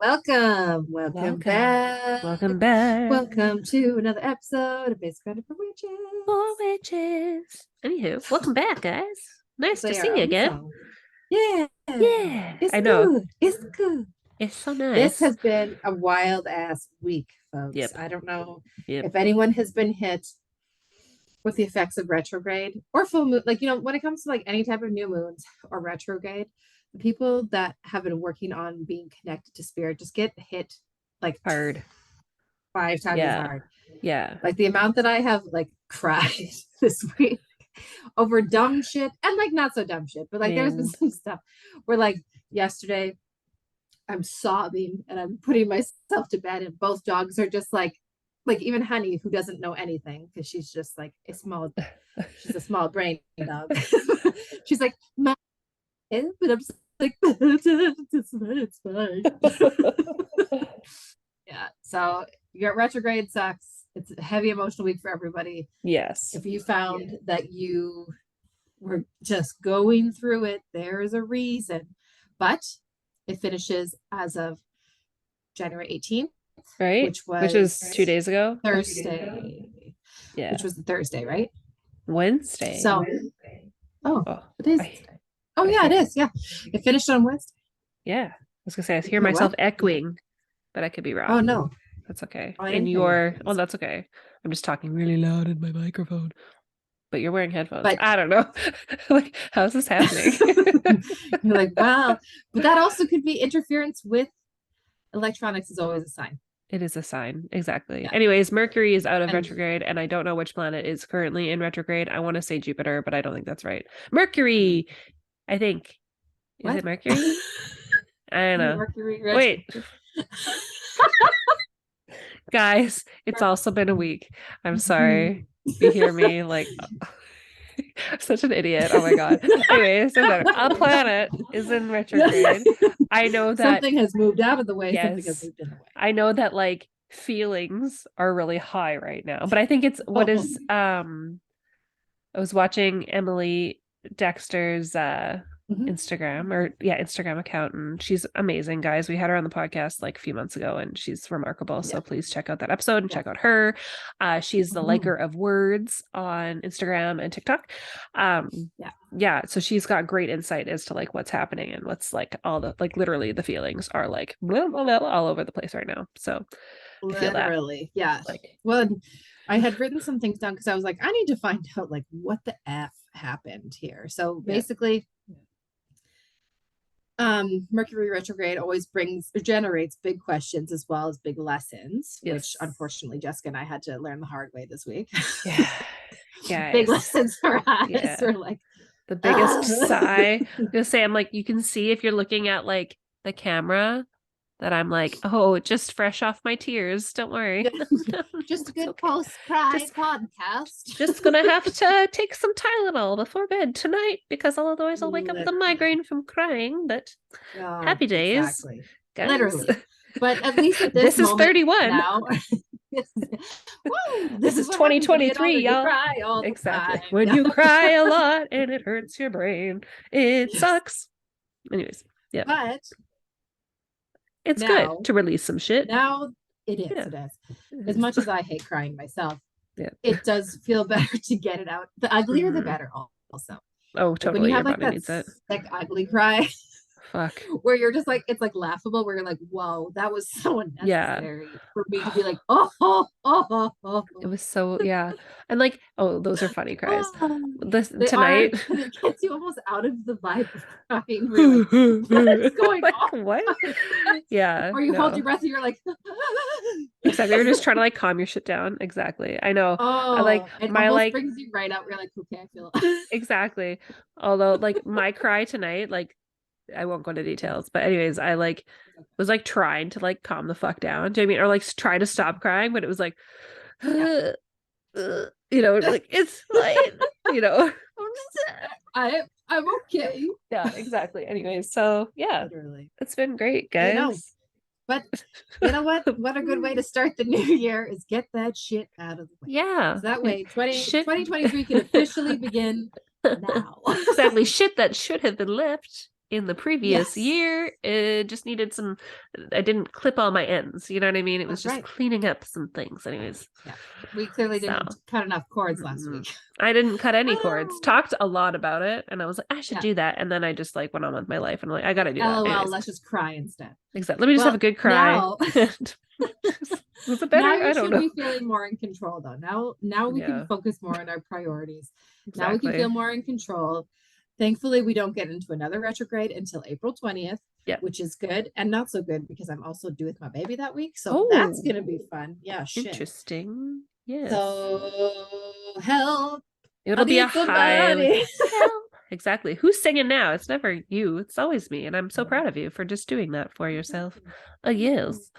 Welcome back. Welcome back. Welcome to another episode of Basic Credit for Witches. For witches. Anywho, welcome back, guys. Nice to Play see our you own again. song. Yeah. Yeah, It's I know. good. It's good. It's so This nice. has been a wild ass week, folks. Yep. I don't know Yep. if anyone has been hit with the effects of retrograde or full moon. Like, when it comes to like any type of new moons or retrograde, the people that have been working on being connected to spirit just get hit like Hard. 5 times as Yeah. hard. Yeah. Like the amount that I have like cried this week over dumb shit and like not so dumb shit, but like there's been Man. some stuff where like yesterday I'm sobbing and I'm putting myself to bed and both dogs are just like even Honey, who doesn't know anything because she's a small brain dog. She's like, my head, but I'm just like, it's fine. Yeah. So your retrograde sucks. It's a heavy emotional week for everybody. Yes. If you found that you were just going through it, there is a reason. But it finishes as of January 18th, Right? which is 2 days ago. Thursday. Yeah. Which was the Thursday, right? Wednesday. So, oh, it is. Oh, yeah, it is. Yeah. It finished on Wednesday. Yeah. I was gonna say I hear myself echoing, but I could be wrong. Oh no. That's okay. That's okay. I'm just talking really loud in my microphone. But you're wearing headphones. But I don't know. Like, how's this happening? You're like, wow. But that also could be interference with electronics is always a sign. It is a sign. Exactly. Yeah. Anyways, Mercury is out of retrograde, and I don't know which planet is currently in retrograde. I want to say Jupiter, but I don't think that's right. Mercury, I think. Is it Mercury? I don't know. Mercury Wait. Guys, it's also been a week. I'm sorry. You hear me like such an idiot. Oh my god. Anyways, a planet is in retrograde. I know that something has moved out of the way. Yes, something has moved in the way. I know that like feelings are really high right now, but I think it's I was watching Emily Dexter's Instagram account, and she's amazing, guys. We had her on the podcast like a few months ago, and she's remarkable. So please check out that episode and check out her. She's the liker of words on Instagram and TikTok. So she's got great insight as to like what's happening and what's like all the like literally the feelings are like blah, blah, blah, all over the place right now. So literally, yeah. Like, well, I had written some things down because I was like, I need to find out like what the F happened here. So basically, Mercury retrograde always generates big questions as well as big lessons, which unfortunately Jessica and I had to learn the hard way this week. Yeah. Big lessons for us. We're like the biggest sigh. I'm gonna say, I'm like, you can see if you're looking at like the camera that I'm like, oh, just fresh off my tears. Don't worry. Just a good post-cry podcast. Just gonna have to take some Tylenol before bed tonight because otherwise I'll wake up with a migraine from crying. But happy days. Exactly. Literally. But at least at this is 31. Now. This is 2023, y'all. Exactly. When you cry a lot and it hurts your brain, it sucks. Anyways, yeah. But it's good to release some shit. Now it is. It is. As much as I hate crying myself, it does feel better to get it out. The uglier, the better. Also. Oh, totally. When you have like that sick, ugly cry. Fuck. Where you're just like, it's like laughable, where you're like, whoa, that was so unnecessary for me to be like, oh. It was so, and like, oh, those are funny cries. Tonight it gets you almost out of the vibe of crying. Like, what's going like, on? What? Yeah. Or you hold your breath and you're like exactly. You're just trying to like calm your shit down. Exactly. I know. Oh, I like it my almost like brings you right out. You're like, okay, I feel exactly. Although like my cry tonight, like I won't go into details, but anyways, I like was like trying to like calm the fuck down. Do you know what I mean? Or like try to stop crying, but it was like like it's fine, I'm okay. Yeah, exactly. Anyways, so literally, it's been great, guys. But you know what? What a good way to start the new year is get that shit out of the way. Yeah. So that way 2023 can officially begin now. Exactly. Shit that should have been left in the previous year. It just needed I didn't clip all my ends. You know what I mean? It was just cleaning up some things. Anyways. Yeah. We clearly didn't cut enough cords last week. I didn't cut any cords. Talked a lot about it. And I was like, I should do that. And then I just like went on with my life. And I'm like, I got to do that. LOL, let's just cry instead. Exactly. Let me just have a good cry. Now, was it better? Now I don't know. Be feeling more in control though. Now we can focus more on our priorities. Now we can feel more in control. Thankfully, we don't get into another retrograde until April 20th, which is good and not so good because I'm also due with my baby that week. So that's going to be fun. Yeah, shit. Interesting. Yes. So help. It'll be a high. Exactly. Who's singing now? It's never you. It's always me. And I'm so proud of you for just doing that for yourself. Yes.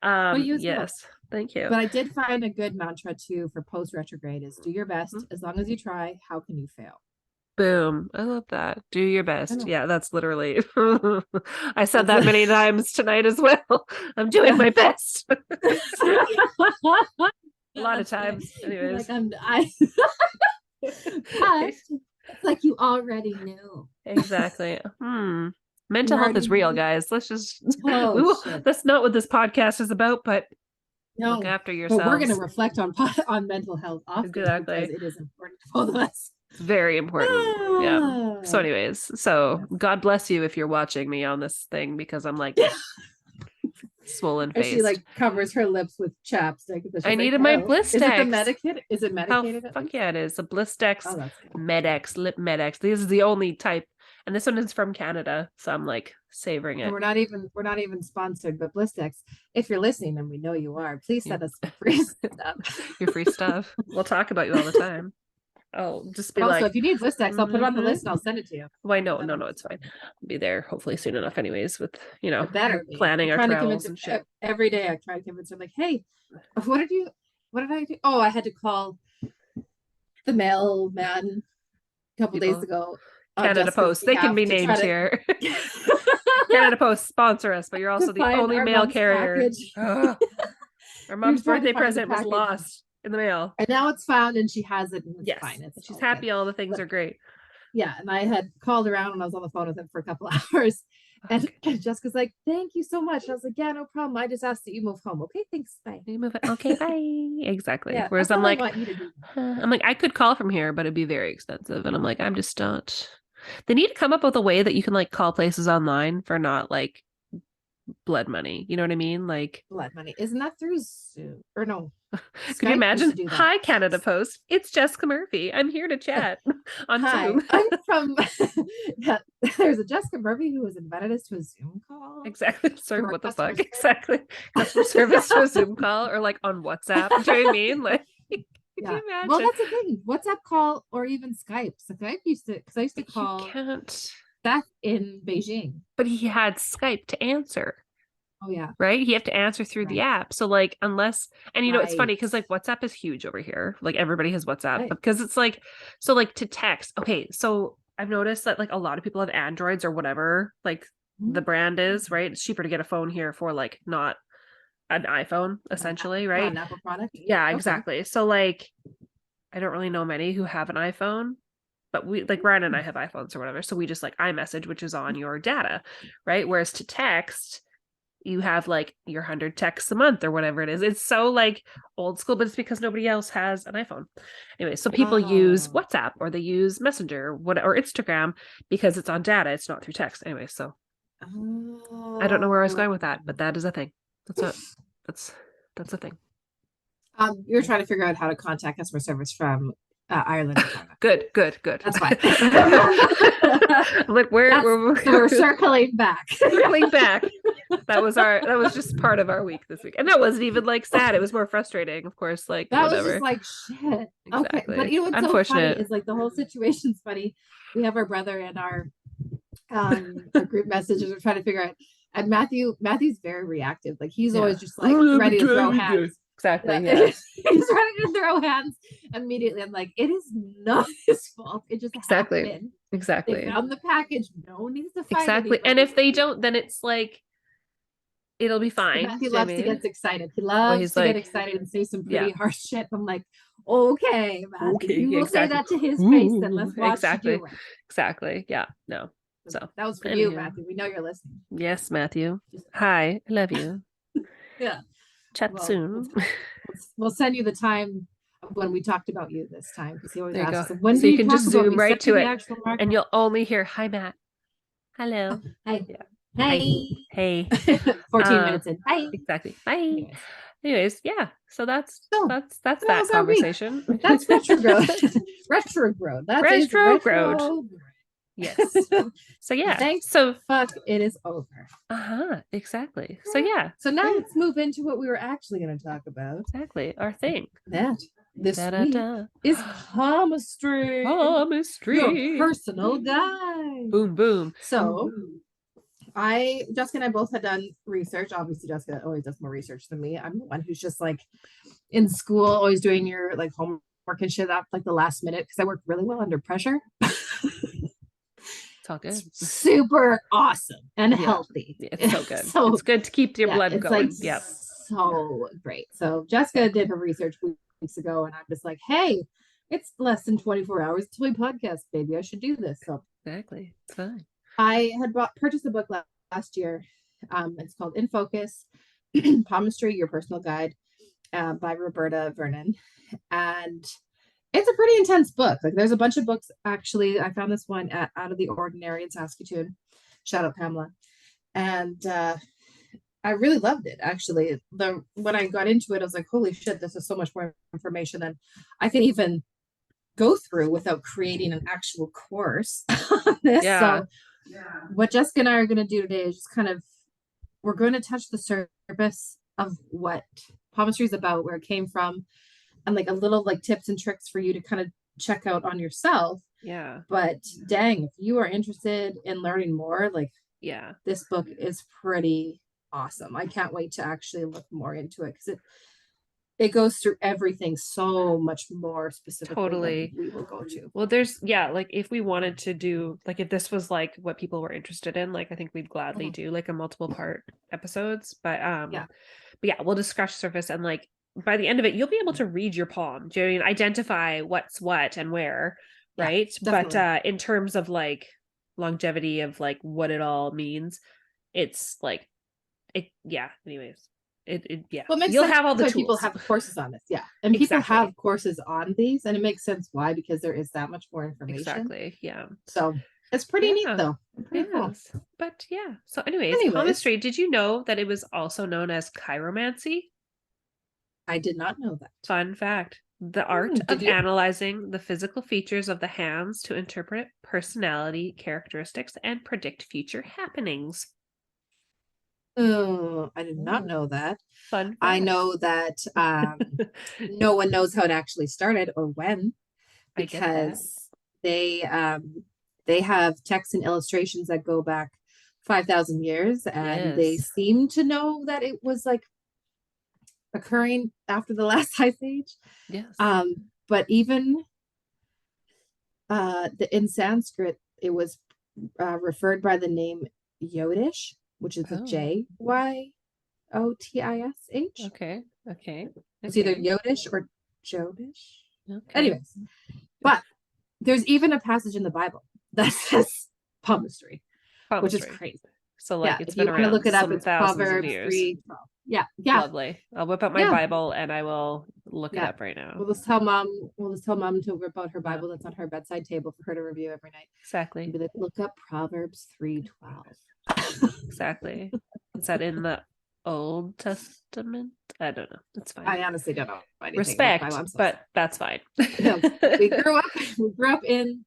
Yes. Thank you. But I did find a good mantra too for post retrograde is do your best. As long as you try, how can you fail? Boom. I love that. Do your best. Yeah, that's literally I said that many times tonight as well. I'm doing my best. A lot of times. Anyways. It's like you already knew. Exactly. Mental health is real, guys. Let's just that's not what this podcast is about, but look after yourself. But we're going to reflect on mental health often because it is important to both of us. It's very important. Yeah. So anyways, God bless you if you're watching me on this thing because I'm like swollen face. She like covers her lips with chapstick. I needed my Blistex. Is it the medicated? Is it medicated? Fuck yeah, it is. A Blistex Medex, Lip Medex. This is the only type, and this one is from Canada, so I'm like savoring it. And we're not even sponsored, but Blistex, if you're listening, and we know you are, please send us free stuff. Your free stuff. We'll talk about you all the time. Oh, just be if you need Blistex, I'll put it on the list and I'll send it to you. Why no, it's fine. I'll be there hopefully soon enough anyways with, planning our travels and shit. Every day I try to convince her like, hey, what did I do? Oh, I had to call the mailman a couple days ago. Canada Post. They can be named here. Canada Post, sponsor us, but you're also the only mail carrier. Our mom's birthday present was lost in the mail. And now it's found and she has it and it's fine. She's happy. All the things are great. Yeah. And I had called around and I was on the phone with him for a couple hours. And Jessica's like, thank you so much. And I was like, yeah, no problem. I just asked that you move home. Okay, thanks. Bye. You move it. Okay, bye. Exactly. Yeah, whereas I'm like, I could call from here, but it'd be very expensive. And I'm like, I'm just not. They need to come up with a way that you can like call places online for not like blood money. You know what I mean? Like blood money. Isn't that through Zoom? Or no? Could you imagine? Hi, Canada Post. It's Jessica Murphy. I'm here to chat on Zoom. I'm from. There's a Jessica Murphy who has invited us to a Zoom call. Exactly. Sorry, what the fuck? Exactly. Customer service to a Zoom call or like on WhatsApp. Do you know what I mean? Like, could you imagine? Well, that's the thing. WhatsApp call or even Skype. So Skype used to call. You can't. Back in Beijing, but he had Skype to answer. Oh yeah, right. He have to answer through the app. So like, unless and it's funny because like WhatsApp is huge over here. Like everybody has WhatsApp because it's like so like to text. Okay, so I've noticed that like a lot of people have Androids or whatever like the brand is right. It's cheaper to get a phone here for like not an iPhone essentially, right? An Apple product. Yeah, exactly. So like, I don't really know many who have an iPhone. But we like Ryan and I have iPhones or whatever. So we just like iMessage, which is on your data, right? Whereas to text, you have like your 100 texts a month or whatever it is. It's so like old school, but it's because nobody else has an iPhone. Anyway, so people use WhatsApp or they use Messenger or Instagram because it's on data. It's not through text. Anyway, so I don't know where I was going with that, but that is a thing. That's a thing. You're trying to figure out how to contact customer service from Ireland. Good. That's fine. Like we're circling back. That was just part of our week this week, and that wasn't even like sad. It was more frustrating, of course. Like that whatever. was just like shit. Exactly. Okay, but what's unfortunate so funny is like the whole situation's funny. We have our brother in our group messages. We're trying to figure out. And Matthew's very reactive. Like he's always just like ready to throw hands. Exactly. Yeah. He's ready to throw hands immediately. I'm like, it is not his fault. It just happened. Exactly. They found the package. No one needs to fight. Exactly. Anybody. And if they don't, then it's like it'll be fine. He loves to get excited. He loves to get excited and say some pretty harsh shit. I'm like, okay, Matthew, you will say that to his face, then let's watch you do it. Exactly. Yeah. No. So that was for you, Matthew. We know you're listening. Yes, Matthew. Hi, I love you. Yeah. Chat soon. We'll send you the time when we talked about you this time, because he always asks us, when so do you can just zoom right to it, and you'll only hear, "Hi, Matt. Hello. Hi. Yeah. Hey. Hey. 14 minutes in. Hi. Exactly. Bye. Anyways, yeah. So that's that conversation. That's retrograde. Retrograde. That is retrograde. Yes. So yeah. Thanks. So fuck, it is over. Exactly. So yeah. So now let's move into what we were actually going to talk about. Exactly. Our thing. This week is Palmistry. Your personal guide. Boom, boom. So Jessica and I both had done research. Obviously, Jessica always does more research than me. I'm the one who's just like in school, always doing your like homework and shit up like the last minute, because I work really well under pressure. It's all good. It's super awesome and healthy. It's so good. It's good to keep your blood going. Like, so great. So Jessica did her research weeks ago, and I'm just like, hey, it's less than 24 hours till we podcast, baby. I should do this. So exactly, it's fine. I had purchased a book last year. It's called In Focus, Palmistry, Your Personal Guide, by Roberta Vernon, and it's a pretty intense book. Like, there's a bunch of books, actually. I found this one at Out of the Ordinary in Saskatoon. Shout out Pamela. And I really loved it, actually. When I got into it, I was like, holy shit, this is so much more information than I can even go through without creating an actual course on this. So what Jessica and I are going to do today is just kind of, we're going to touch the surface of what palmistry is about, where it came from, and like a little like tips and tricks for you to kind of check out on yourself. But dang, if you are interested in learning more, like, this book is pretty awesome. I can't wait to actually look more into it, because it goes through everything so much more specifically. Totally. We will go to. Well, there's like, if we wanted to do, like, if this was like what people were interested in, like, I think we'd gladly do like a multiple part episodes. But we'll just scratch the surface, and like by the end of it, you'll be able to read your palm. Do you know what I mean? Identify what's what and where, right? But in terms of like longevity of like what it all means, it's like anyways. Well, you'll have all the tools. People have courses on this, and people have courses on these, and it makes sense why, because there is that much more information. So it's pretty neat, though. Pretty cool. But so anyways, palmistry, did you know that it was also known as chiromancy? I did not know that. Fun fact: the art of analyzing the physical features of the hands to interpret personality characteristics and predict future happenings. Oh, I did not know that. Fun fact. I know that no one knows how it actually started or when, because they have texts and illustrations that go back 5,000 years, and they seem to know that it was like occurring after the last ice age. But even in Sanskrit, it was referred by the name Yodish, which is a Jyotish. Okay. It's either Yodish or Jodish. Anyways, but there's even a passage in the Bible that says palmistry, which is crazy. So like, it's been around to look it up. It's Proverbs 3:12. Yeah. Lovely. I'll whip out my Bible and I will look it up right now. We'll just tell mom to whip out her Bible that's on her bedside table for her to review every night. Exactly. And be like, look up Proverbs 3:12. Exactly. Is that in the Old Testament? I don't know. It's fine. I honestly don't know. Respect, but that's fine. We grew up in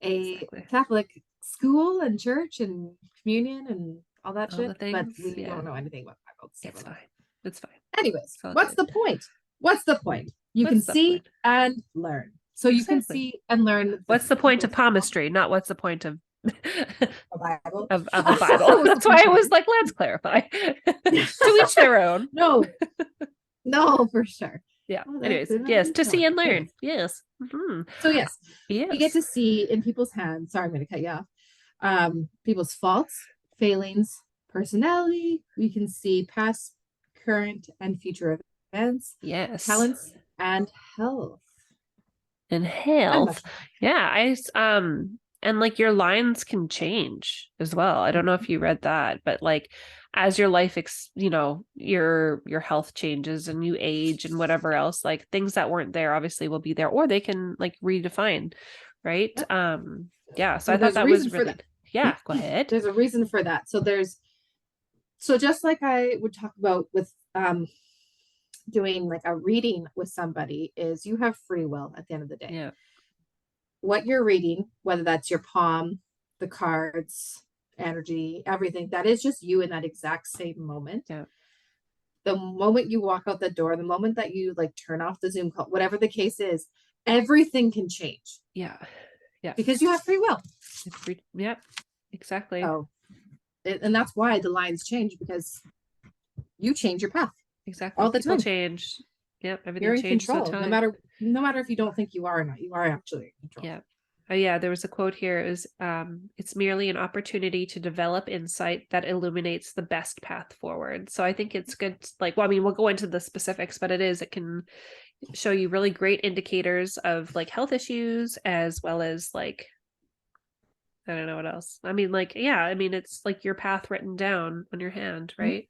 a Catholic school and church and communion and all that shit, but we don't know anything about Bible. It's fine. Anyways, what's the point? You can see and learn. So you can see and learn. What's the point of palmistry? Not what's the point of a Bible. of a Bible. That's why I was like, let's clarify. To each their own. No, for sure. Anyways, yes, to see and learn. Yes. Mm-hmm. So you get to see in people's hands. Sorry, I'm going to cut you off. People's faults, failings, personality. We can see past, current, and future events. Yes. Talents and health. I And like your lines can change as well. I don't know if you read that, but like as your life your health changes and you age and whatever else, like things that weren't there obviously will be there, or they can like redefine, right? Yep. Yeah, so I So thought there's a that reason was for really, that. yeah, go ahead. There's a reason for that. So just like I would talk about with doing like a reading with somebody, is you have free will at the end of the day. Yeah. What you're reading, whether that's your palm, the cards, energy, everything, that is just you in that exact same moment. Yeah. The moment you walk out the door, the moment that you like turn off the Zoom call, whatever the case is, everything can change. Yeah. Yeah. Because you have free will. Yeah, exactly. Oh, and that's why the lines change, because you change your path Exactly. all the People time. change. Yep. You're Everything in changes all the control, time. no matter if you don't think you are or not, you are actually in control. Yeah. Oh, yeah, there was a quote here. It was, it's merely an opportunity to develop insight that illuminates the best path forward. So I think it's good. Like, well, I mean, we'll go into the specifics, but it can show you really great indicators of like health issues, as well as like, I don't know what else. I mean, like, yeah, I mean, it's like your path written down on your hand, right?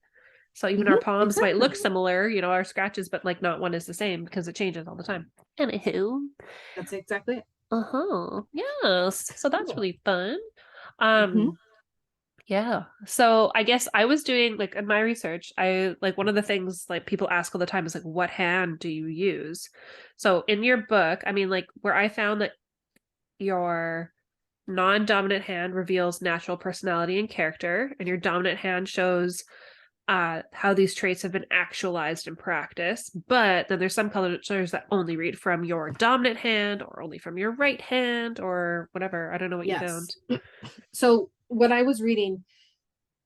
So even our palms might look similar, our scratches, but like not one is the same because it changes all the time. Anywho. That's exactly it. Uh-huh. Yes. So that's Cool. really fun. Yeah. So I guess I was doing like in my research, I like one of the things like people ask all the time is like, what hand do you use? So in your book, I mean, like where I found that your non-dominant hand reveals natural personality and character, and your dominant hand shows how these traits have been actualized in practice. But then there's some cultures that only read from your dominant hand or only from your right hand or whatever. I don't know what you found. So when I was reading,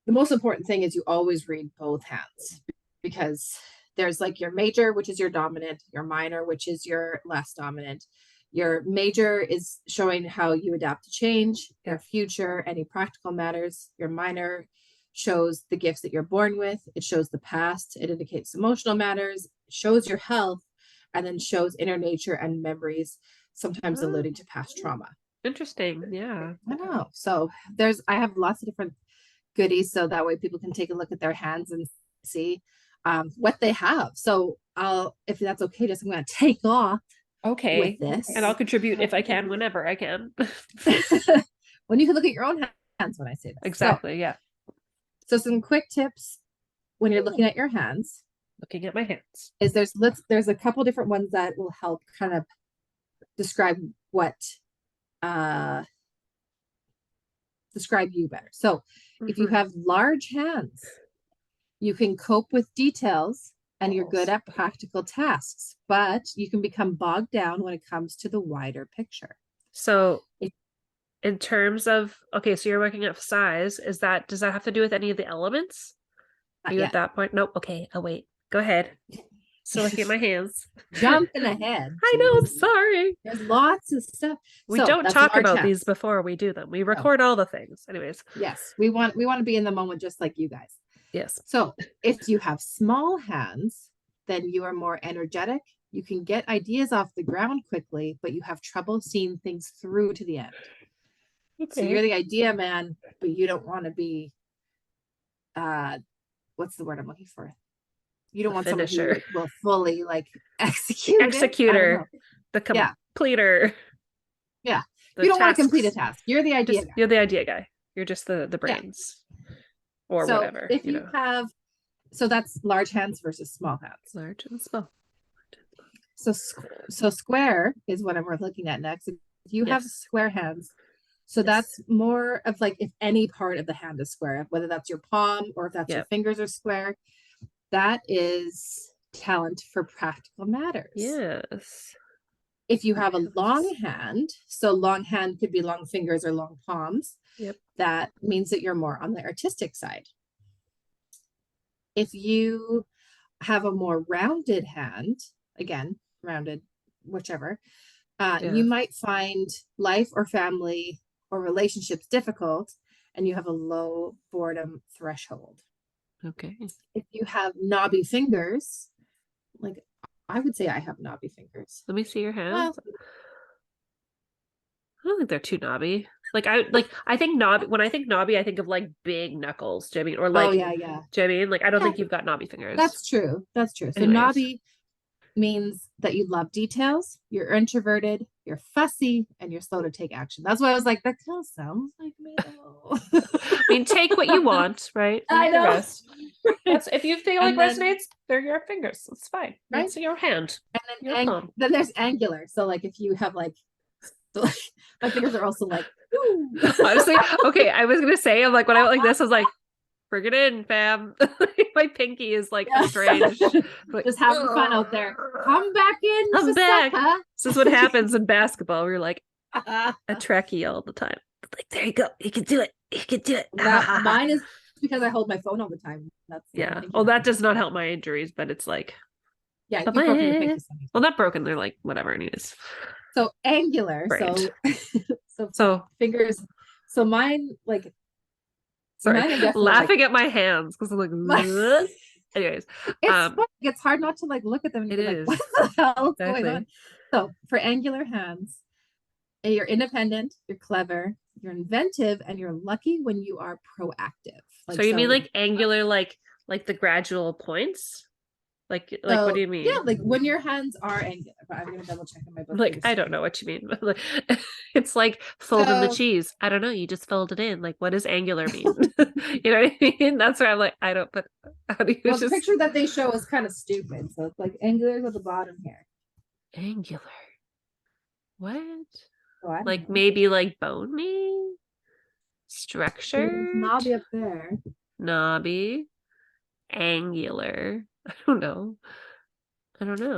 the most important thing is you always read both hands, because there's like your major, which is your dominant, your minor, which is your less dominant. Your major is showing how you adapt to change, your future, any practical matters. Your minor shows the gifts that you're born with. It shows the past. It indicates emotional matters, shows your health, and then shows inner nature and memories, sometimes alluding to past trauma. Interesting. Yeah. I know. So I have lots of different goodies, so that way people can take a look at their hands and see what they have. So if that's okay, just I'm going to take off. Okay. With this, and I'll contribute if I can, whenever I can. When you can look at your own hands when I say this. Exactly. Yeah. So some quick tips when you're looking at your hands. Looking at my hands. Is there's a couple different ones that will help kind of describe describe you better. So if you have large hands, you can cope with details and you're good at practical tasks, but you can become bogged down when it comes to the wider picture. So in terms of, okay, so you're working at size, does that have to do with any of the elements? Are you at that point? Nope. Okay, I'll wait. Go ahead. So looking at my hands. Jumping ahead. I know, I'm sorry. There's lots of stuff. We don't talk about these before we do them. We record all the things. Anyways. Yes, we want to be in the moment just like you guys. Yes. So if you have small hands, then you are more energetic. You can get ideas off the ground quickly, but you have trouble seeing things through to the end. Okay. So you're the idea man, but you don't want to be what's the word I'm looking for? You don't want finisher. Someone who will fully like executor, the completer. Yeah. You don't want to complete a task. You're the idea guy. You're the idea guy. You're just the brains. Or so whatever. If you have, so that's large hands versus small hands. Large and small. So square is what we're looking at next. If you have square hands, so that's more of like if any part of the hand is square, whether that's your palm or if that's your fingers are square, that is talent for practical matters. Yes. If you have a long hand, so long hand could be long fingers or long palms. Yep. That means that you're more on the artistic side. If you have a more rounded hand, again, rounded, whichever, you might find life or family or relationships difficult, and you have a low boredom threshold. Okay. If you have knobby fingers, like I would say I have knobby fingers. Let me see your hands. I don't think they're too knobby. I think knobby, when I think knobby, I think of like big knuckles. Do you know what I mean? Or Oh like, yeah, yeah. do you know what I mean? Like I don't Yeah, think you've got knobby fingers. that's true. That's true. So Anyways. knobby means that you love details, you're introverted, you're fussy, and you're slow to take action. That's why I was like, that kind of sounds like me though. I mean, take what you want, right? I Leave the know. rest. That's if you feel like And then resonates, they're your fingers. It's fine. right. It's your hand, And your palm. then there's angular. So like if you have like, so, like my fingers are also like, ooh. Honestly, okay. I was gonna say, I'm like when I went like this, I was like, bring it in, fam. My pinky is like Yes. estranged. Like, Just having fun out there. Come back in, I'm back. Jessica. This is what happens in basketball. We're like a Trekkie all the time. Like, there you go. You can do it. You can do it. Mine is because I hold my phone all the time. That's yeah. Well, that does not help my injuries, but it's like, yeah, you've broken your pinky. well, not broken. They're like whatever. Anyways. So angular. Brained. So fingers. So mine like. Sorry, mine laughing at my hands because I'm like. Anyways, it's hard not to like look at them and it be is. like, what the hell is Exactly. going on? So for angular hands, you're independent, you're clever, you're inventive, and you're lucky when you are proactive. Like, so you mean like angular, like the gradual points? Like what do you mean? Yeah, like when your hands are angular. But I'm gonna double check in my book. Like I don't know what you mean. Like, it's like folding the cheese. I don't know. You just fold it in. Like what does angular mean? You know what I mean? That's where I'm like, I don't. But how do you the picture that they show is kind of stupid. So it's like angular at the bottom here. Angular. What? Oh, like maybe like bony structure. Knobby up there. Knobby. Angular. I don't know.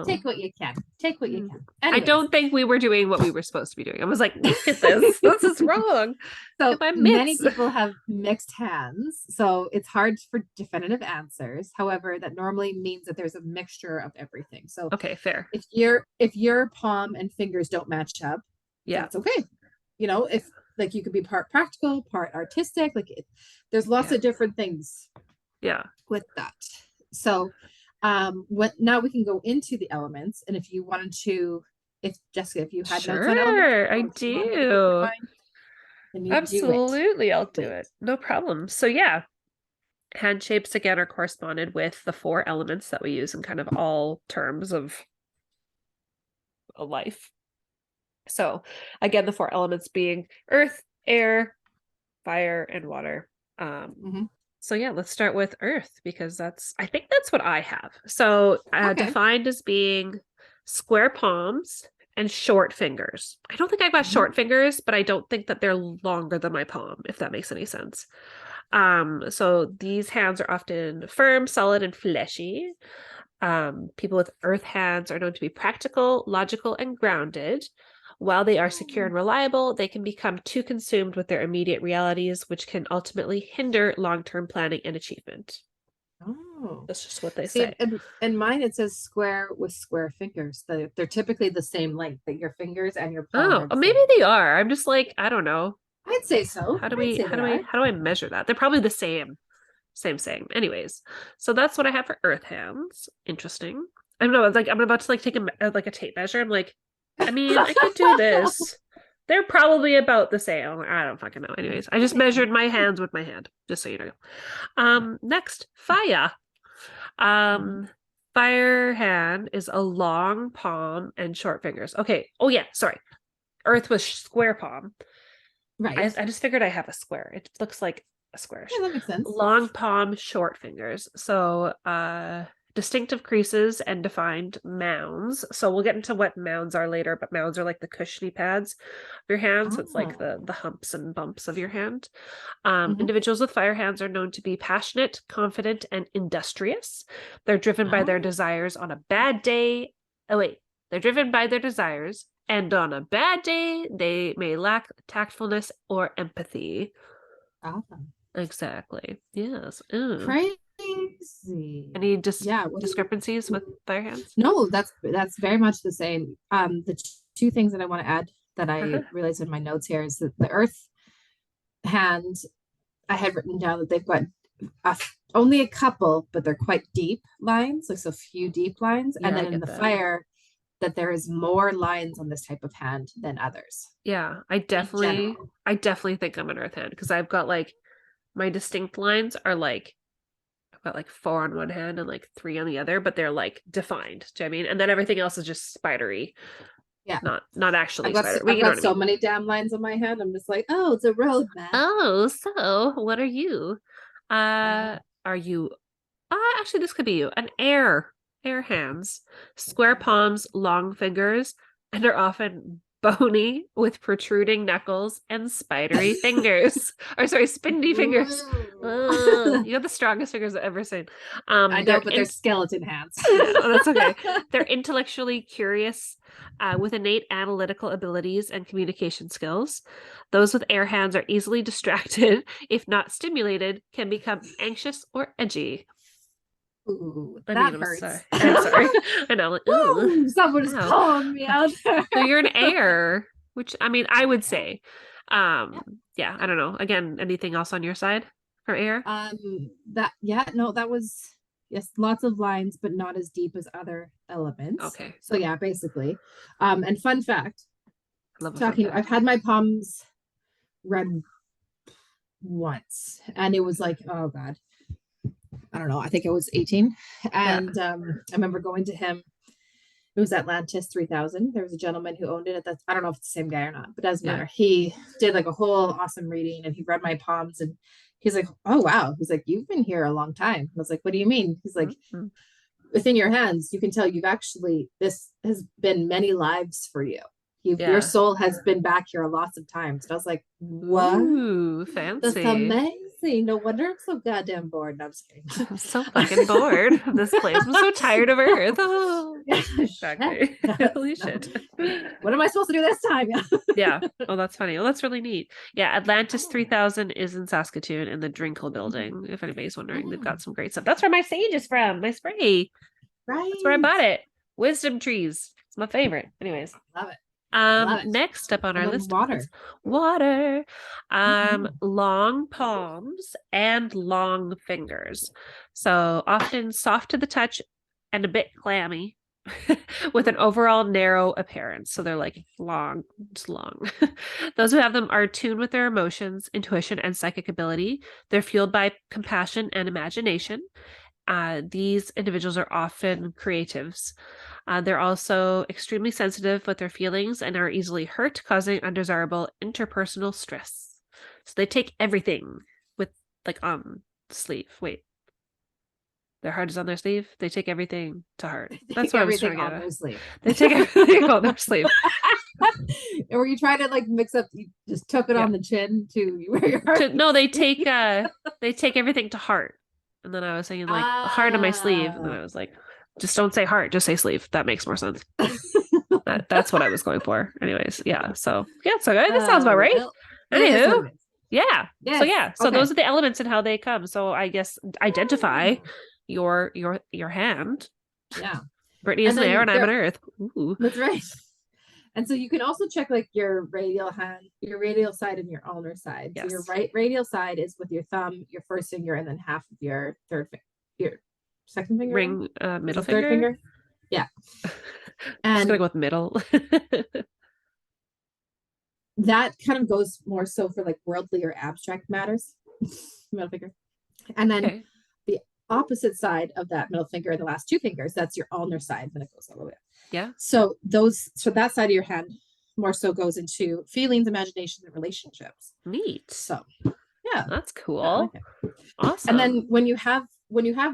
Take what you can. Take what you can. Anyways. I don't think we were doing what we were supposed to be doing. I was like, look at this. This is wrong. So many people have mixed hands. So it's hard for definitive answers. However, that normally means that there's a mixture of everything. So okay, fair. If your palm and fingers don't match up, yeah, that's okay. You know, if like you could be part practical, part artistic, like there's lots of different things. Yeah. With that. So now we can go into the elements, and if you wanted to, if Jessica, if you had notes on elements, I do. Absolutely, I'll do it. No problem. So yeah, hand shapes again are corresponded with the 4 elements that we use in kind of all terms of a life. So again, the 4 elements being earth, air, fire, and water. So yeah, let's start with earth because I think that's what I have. So defined as being square palms and short fingers. I don't think I've got short fingers, but I don't think that they're longer than my palm, if that makes any sense. So these hands are often firm, solid, and fleshy. People with earth hands are known to be practical, logical, and grounded. While they are secure and reliable, they can become too consumed with their immediate realities, which can ultimately hinder long-term planning and achievement. Oh, that's just what they say. And mine, it says square with square fingers. They're typically the same length, that your fingers and your palm. Oh, maybe they are. I'm just like, I don't know. I'd say so. How do I measure that? They're probably the same. Same. Anyways, so that's what I have for earth hands. Interesting. I don't know. Like I'm about to like take a tape measure. I'm like, I mean, I could do this. They're probably about the same. I don't fucking know. Anyways, I just measured my hands with my hand, just so you know. Next, fire. Fire hand is a long palm and short fingers. Okay. Oh yeah, sorry. Earth was square palm. Right. I just figured I have a square. It looks like a square. Yeah, that makes sense. Long palm, short fingers. So distinctive creases and defined mounds. So we'll get into what mounds are later, but mounds are like the cushiony pads of your hand. So it's like the humps and bumps of your hand. Individuals with fire hands are known to be passionate, confident, and industrious. They're driven by their desires on a bad day. They're driven by their desires, and on a bad day, they may lack tactfulness or empathy. Awesome. Exactly. Yes. Crazy. Any discrepancies with fire hands? No, that's very much the same. The 2 things that I want to add that I realized in my notes here is that the earth hand, I had written down that they've got only a couple, but they're quite deep lines, like so few deep lines. And then in the fire, that there is more lines on this type of hand than others Yeah, in general. I definitely think I'm an earth hand because I've got like my distinct lines are like I've got like 4 on one hand and like 3 on the other, but they're like defined. Do you know what I mean? And then everything else is just spidery, Yeah. not actually I've got spider. I've You know got what I so mean? many damn lines on my hand. I'm just like, oh, it's a road map. Oh, so what are you? Yeah. Are you actually this could be you. An air hands, square palms, long fingers, and are often bony with protruding knuckles and spidery fingers. Or sorry, spindly fingers. Ooh. You got the strongest fingers I've ever seen. I know, They're but they're in skeleton hands. yeah, that's okay. They're intellectually curious, with innate analytical abilities and communication skills. Those with air hands are easily distracted, if not stimulated, can become anxious or edgy. Ooh, I mean, that I'm sorry. hurts. I'm sorry. I know, like, ooh, Woo! Someone is ow. calling me out there. So you're an air, which I mean, I would Yeah. say, Yeah. yeah, I don't know. Again, anything else on your side for air? That yeah, no, that was yes, lots of lines, but not as deep as other elements. Okay, So yeah, basically. And fun fact, I love a fun talking, I've fact. had my palms read once, and it was like, oh God, I don't know. I think I was 18. Yeah, And I remember going to him. It was Atlantis 3000. There was a gentleman who owned it. I don't know if it's the same guy or not, but it doesn't yeah. matter. He did like a whole awesome reading and he read my palms and he's like, oh, wow. He's like, you've been here a long time. I was like, what do you mean? He's like, Mm-hmm. within your hands, you can tell you've actually, this has been many lives for you. Your Yeah. soul has been back here lots of times. And I was like, what? Ooh, That's fancy. amazing. No wonder I'm so goddamn bored. No, I'm just I'm so fucking bored of this place. I'm so tired of Earth. Oh, kidding. exactly. Holy No. shit. What am I supposed to do this time? Yeah. Oh, that's funny. Oh, that's really neat. Yeah, Atlantis 3000 is in Saskatoon in the Drinkle building. If anybody's wondering, they've got some great stuff. That's where my sage is from, my spray. That's where I Right. bought it. Wisdom trees. It's my favorite. Anyways. Love it. Love it. Next up on And our then list of water. things, water. Mhm. Long palms and long fingers. So often soft to the touch and a bit clammy, with an overall narrow appearance. So they're like long, just long. Those who have them are tuned with their emotions, intuition, and psychic ability. They're fueled by compassion and imagination. These individuals are often creatives. They're also extremely sensitive with their feelings and are easily hurt, causing undesirable interpersonal stress. So they take everything with like on the sleeve. Wait, their heart is on their sleeve. They take everything to heart. That's Take what I was trying everything to get on at. their sleeve. They take everything on their sleeve. Or you try to like mix up, you just took it Yeah. on the chin to where your heart. No, they take everything to heart. And then I was saying like heart on my sleeve, and then Ah. I was like, just don't say heart, just say sleeve. That makes more sense. That's what I was going for. Anyways, yeah. So yeah, so this sounds about right. Well, it is what Anywho, it is. yeah. So Yes. yeah, so Okay. those are the elements and how they come. So I guess identify your hand. Yeah. Brittany is And an air then and I'm an there, earth. Ooh. that's right. And so you can also check like your radial side and your ulnar side. So your Yes. right radial side is with your thumb, your first finger, and then half of your your second finger. Ring Is middle the third finger. finger? Yeah. Just gonna And go with middle. that kind of goes more so for like worldly or abstract matters. Middle finger. And then Okay. the opposite side of that middle finger and the last two fingers, that's your ulnar side, then it goes all the way up. Yeah. So that side of your hand more so goes into feelings, imagination, and relationships. Neat. So yeah, That's I like cool. it. And Awesome. then when you have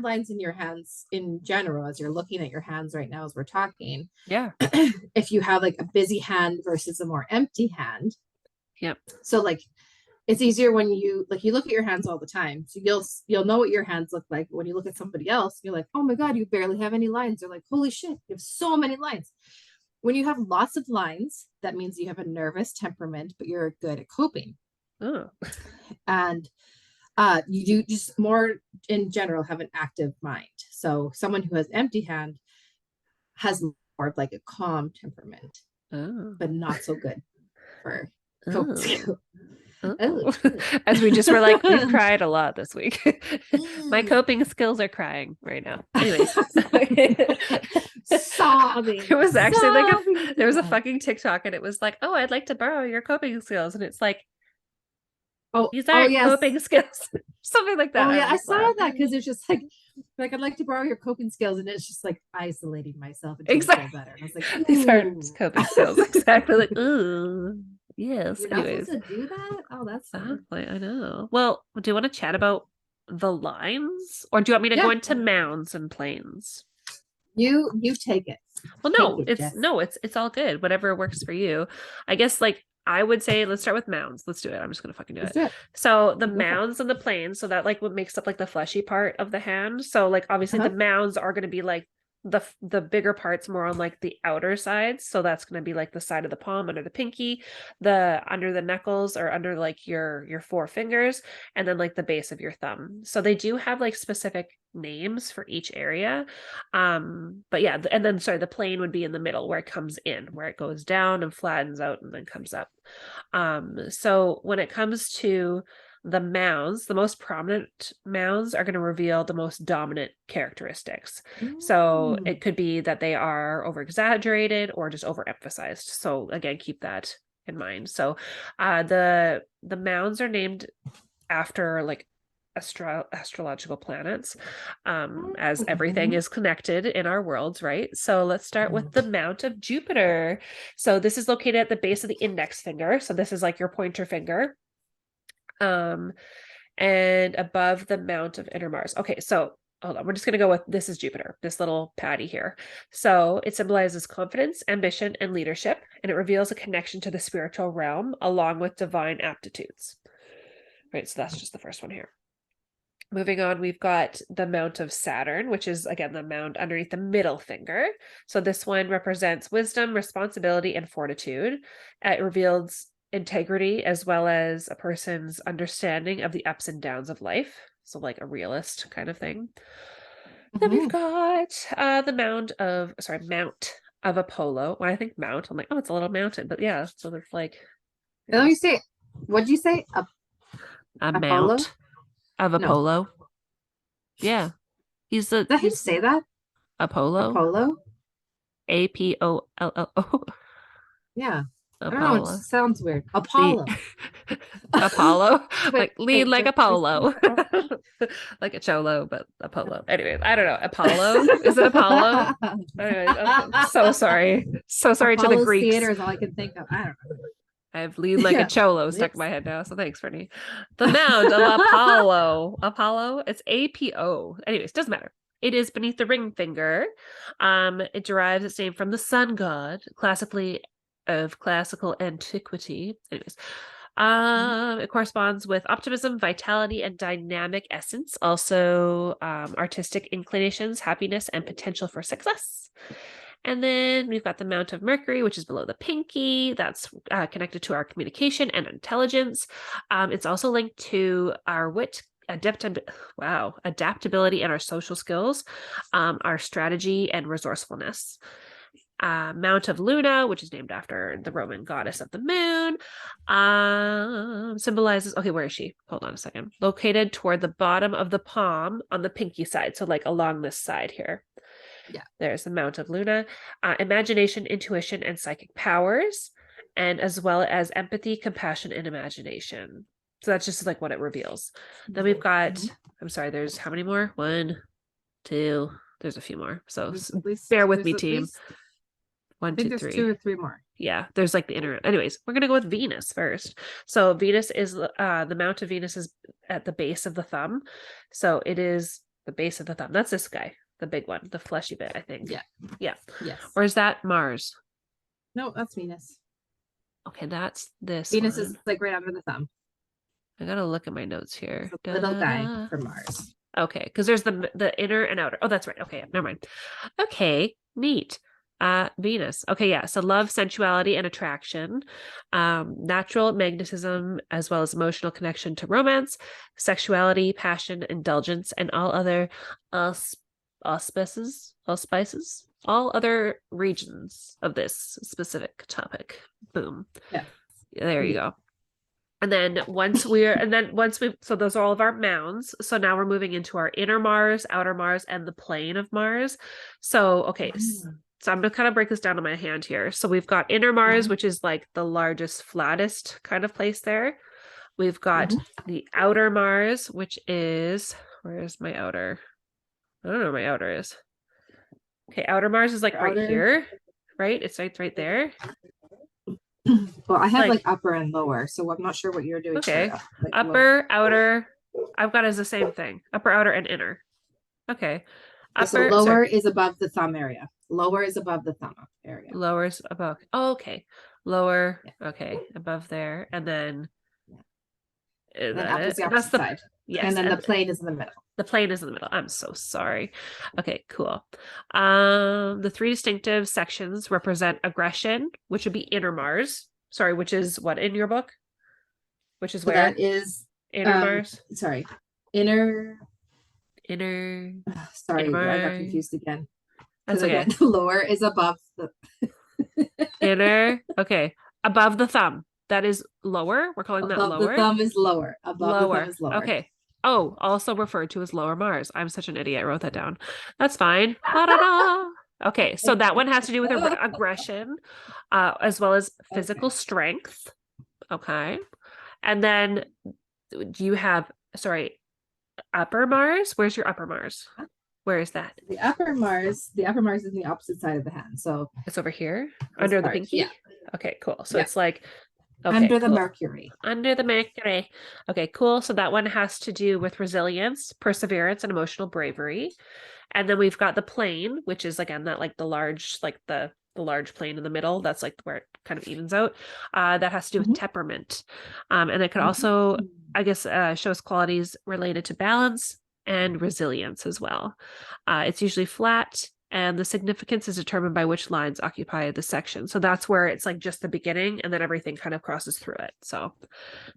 lines in your hands in general, as you're looking at your hands right now as we're talking, Yeah. if you have like a busy hand versus a more empty hand, Yep. so like it's easier when you look at your hands all the time, so you'll know what your hands look like. When you look at somebody else, you're like, oh my god, you barely have any lines. They're like, holy shit, you have so many lines. When you have lots of lines, that means you have a nervous temperament, but you're good at coping. Oh. And you do just more in general have an active mind. So someone who has empty hand has more of like a calm temperament, Oh. but not so good for coping Oh. skills. Oh. Oh. As we just were like, we've cried a lot this week. My coping skills are crying right now. Anyways. sobbing, There was actually like there was a death. fucking TikTok and it was like, oh, I'd like to borrow your coping skills. And it's like, Oh, these oh aren't yes. coping skills. Something like that. Oh I yeah, I was saw that because laughing. it's just like I'd like to borrow your coping skills, and it's just like isolating myself until I feel Exactly. better. And I was like, These aren't ooh. coping skills. Exactly. Like, ooh, yes. You're not supposed Anyways, to do that? Oh, that's funny. exactly. I know. Well, do you want to chat about the lines, or do you want me to go Yeah, into mounds and plains? you take it. Well, Take no, it, Jess. it's all good. Whatever works for you. I guess like I would say let's start with mounds. Let's do it. I'm just gonna fucking do Let's it. do it. So the Go for it. mounds and the plains, so that like what makes up like the fleshy part of the hand. So like obviously the Uh-huh. mounds are gonna be like the bigger parts more on like the outer sides. So that's gonna be like the side of the palm under the pinky, the under the knuckles or under like your four fingers, and then like the base of your thumb. So they do have like specific names for each area. But yeah, and then sorry, the plane would be in the middle where it comes in, where it goes down and flattens out and then comes up. So when it comes to the mounds, the most prominent mounds are going to reveal the most dominant characteristics. So Mm. it could be that they are over exaggerated or just overemphasized. So again, keep that in mind. So the mounds are named after like astrological planets, as everything Mhm. is connected in our worlds, right? So let's start with the Mount of Jupiter. So this is located at the base of the index finger. So this is like your pointer finger. And above the Mount of Inner Mars. Okay, so hold on. We're just going to go with this is Jupiter, this little patty here. So it symbolizes confidence, ambition, and leadership, and it reveals a connection to the spiritual realm along with divine aptitudes. Right, so that's just the first one here. Moving on, we've got the Mount of Saturn, which is again the mount underneath the middle finger. So this one represents wisdom, responsibility, and fortitude. It reveals integrity as well as a person's understanding of the ups and downs of life. So, like a realist kind of thing. Then we've Mhm. got the Mount of Apollo. When I think mount, I'm like, oh, it's a little mountain. But yeah, so it's like, you Let know, me say, what'd you say? a Apollo? mount of No. Apollo. Yeah, Did he he's say that? Apollo. Apollo? Apollo. Yeah. I don't know. It Apollo. just sounds weird. The Apollo. Apollo. Wait, Like lead wait. like Apollo. Like a cholo, but Apollo. Anyways, I don't know. Apollo? Is it Apollo? Anyways, I'm so sorry. So sorry to the Apollo's Greeks. Theater is all I can think of. I don't know. I have lead like a Yeah. cholo stuck in Oops. my head now. So thanks, Brittany. The Mount of Apollo. Apollo? It's APO. Anyways, doesn't matter. It is beneath the ring finger. It derives its name from the sun god, classically of classical antiquity. Anyways, it corresponds with optimism, vitality, and dynamic essence. Also, artistic inclinations, happiness, and potential for success. And then we've got the Mount of Mercury, which is below the pinky. That's connected to our communication and intelligence. It's also linked to our wit, adaptability, and our social skills, our strategy and resourcefulness. Mount of Luna, which is named after the Roman goddess of the moon, symbolizes. Okay, where is she? Hold on a second. Located toward the bottom of the palm on the pinky side, so like along this side here. Yeah. There's the Mount of Luna, imagination, intuition, and psychic powers, and as well as empathy, compassion, and imagination. So that's just like what it reveals. Then we've got, I'm sorry, there's how many more? One, two, there's a few more. So bear with me, team. One, I think two, there's two three. or three more. Yeah, there's like the internet. Anyways, we're gonna go with Venus first. So Venus is the Mount of Venus is at the base of the thumb. So it is the base of the thumb. That's this guy, the big one, the fleshy bit, I think. Yeah. Yeah. Yes. Or is that Mars? No, that's Venus. Okay, that's this Venus one. is like right under the thumb. I gotta look at my notes here. It's a little guy from Mars. Okay, because there's the inner and outer. Oh, that's right. Okay, never mind. Okay, neat. Venus. Okay, yeah. So love, sensuality, and attraction, natural magnetism, as well as emotional connection to romance, sexuality, passion, indulgence, and all other auspices, all other regions of this specific topic. Boom. Yeah. There you go. And then once we so those are all of our mounds. So now we're moving into our inner Mars, outer Mars, and the plane of Mars. So, okay. So I'm going to kind of break this down in my hand here. So we've got inner Mars, which is like the largest, flattest kind of place there. We've got the outer Mars, which is, where's my outer? I don't know where my outer is. Okay, outer Mars is like right here, right? It's right there. Well, I have like upper and lower, so I'm not sure what you're doing. Okay, upper, outer. I've got as the same thing. Upper, outer, and inner. Okay. Upper. So lower is above the thumb area. Lower is above the thumb area. Lower is above. Oh, okay. Lower. Yeah. Okay, above there, and then. And then up is the opposite side. Yes, and then the plane is in the middle. The plane is in the middle. I'm so sorry. Okay, cool. The three distinctive sections represent aggression, which would be inner Mars. Sorry, which is what in your book? Which is where? That is inner Mars. Sorry, inner. Sorry, inner I got confused again. That's okay. The lower is above the inner. Okay, above the thumb. That is lower. We're calling that lower. The thumb is lower. Above the thumb is lower. Okay. Oh, also referred to as lower Mars. I'm such an idiot. I wrote that down. That's fine. Da-da-da. Okay, so that one has to do with aggression, as well as physical strength. Okay. And then do you have, upper Mars? Where's your upper Mars? Where is that? The upper Mars is on the opposite side of the hand. So it's over here under the pinky? Yeah. Okay, cool. So it's like under the Mercury. Under the Mercury. Okay, cool. So that one has to do with resilience, perseverance, and emotional bravery. And then we've got the plane, which is again that like the large, like the large plane in the middle. That's like where it kind of evens out. That has to do with temperament. And it could also, I guess, shows qualities related to balance and resilience as well. It's usually flat. And the significance is determined by which lines occupy the section. So that's where it's like just the beginning and then everything kind of crosses through it. So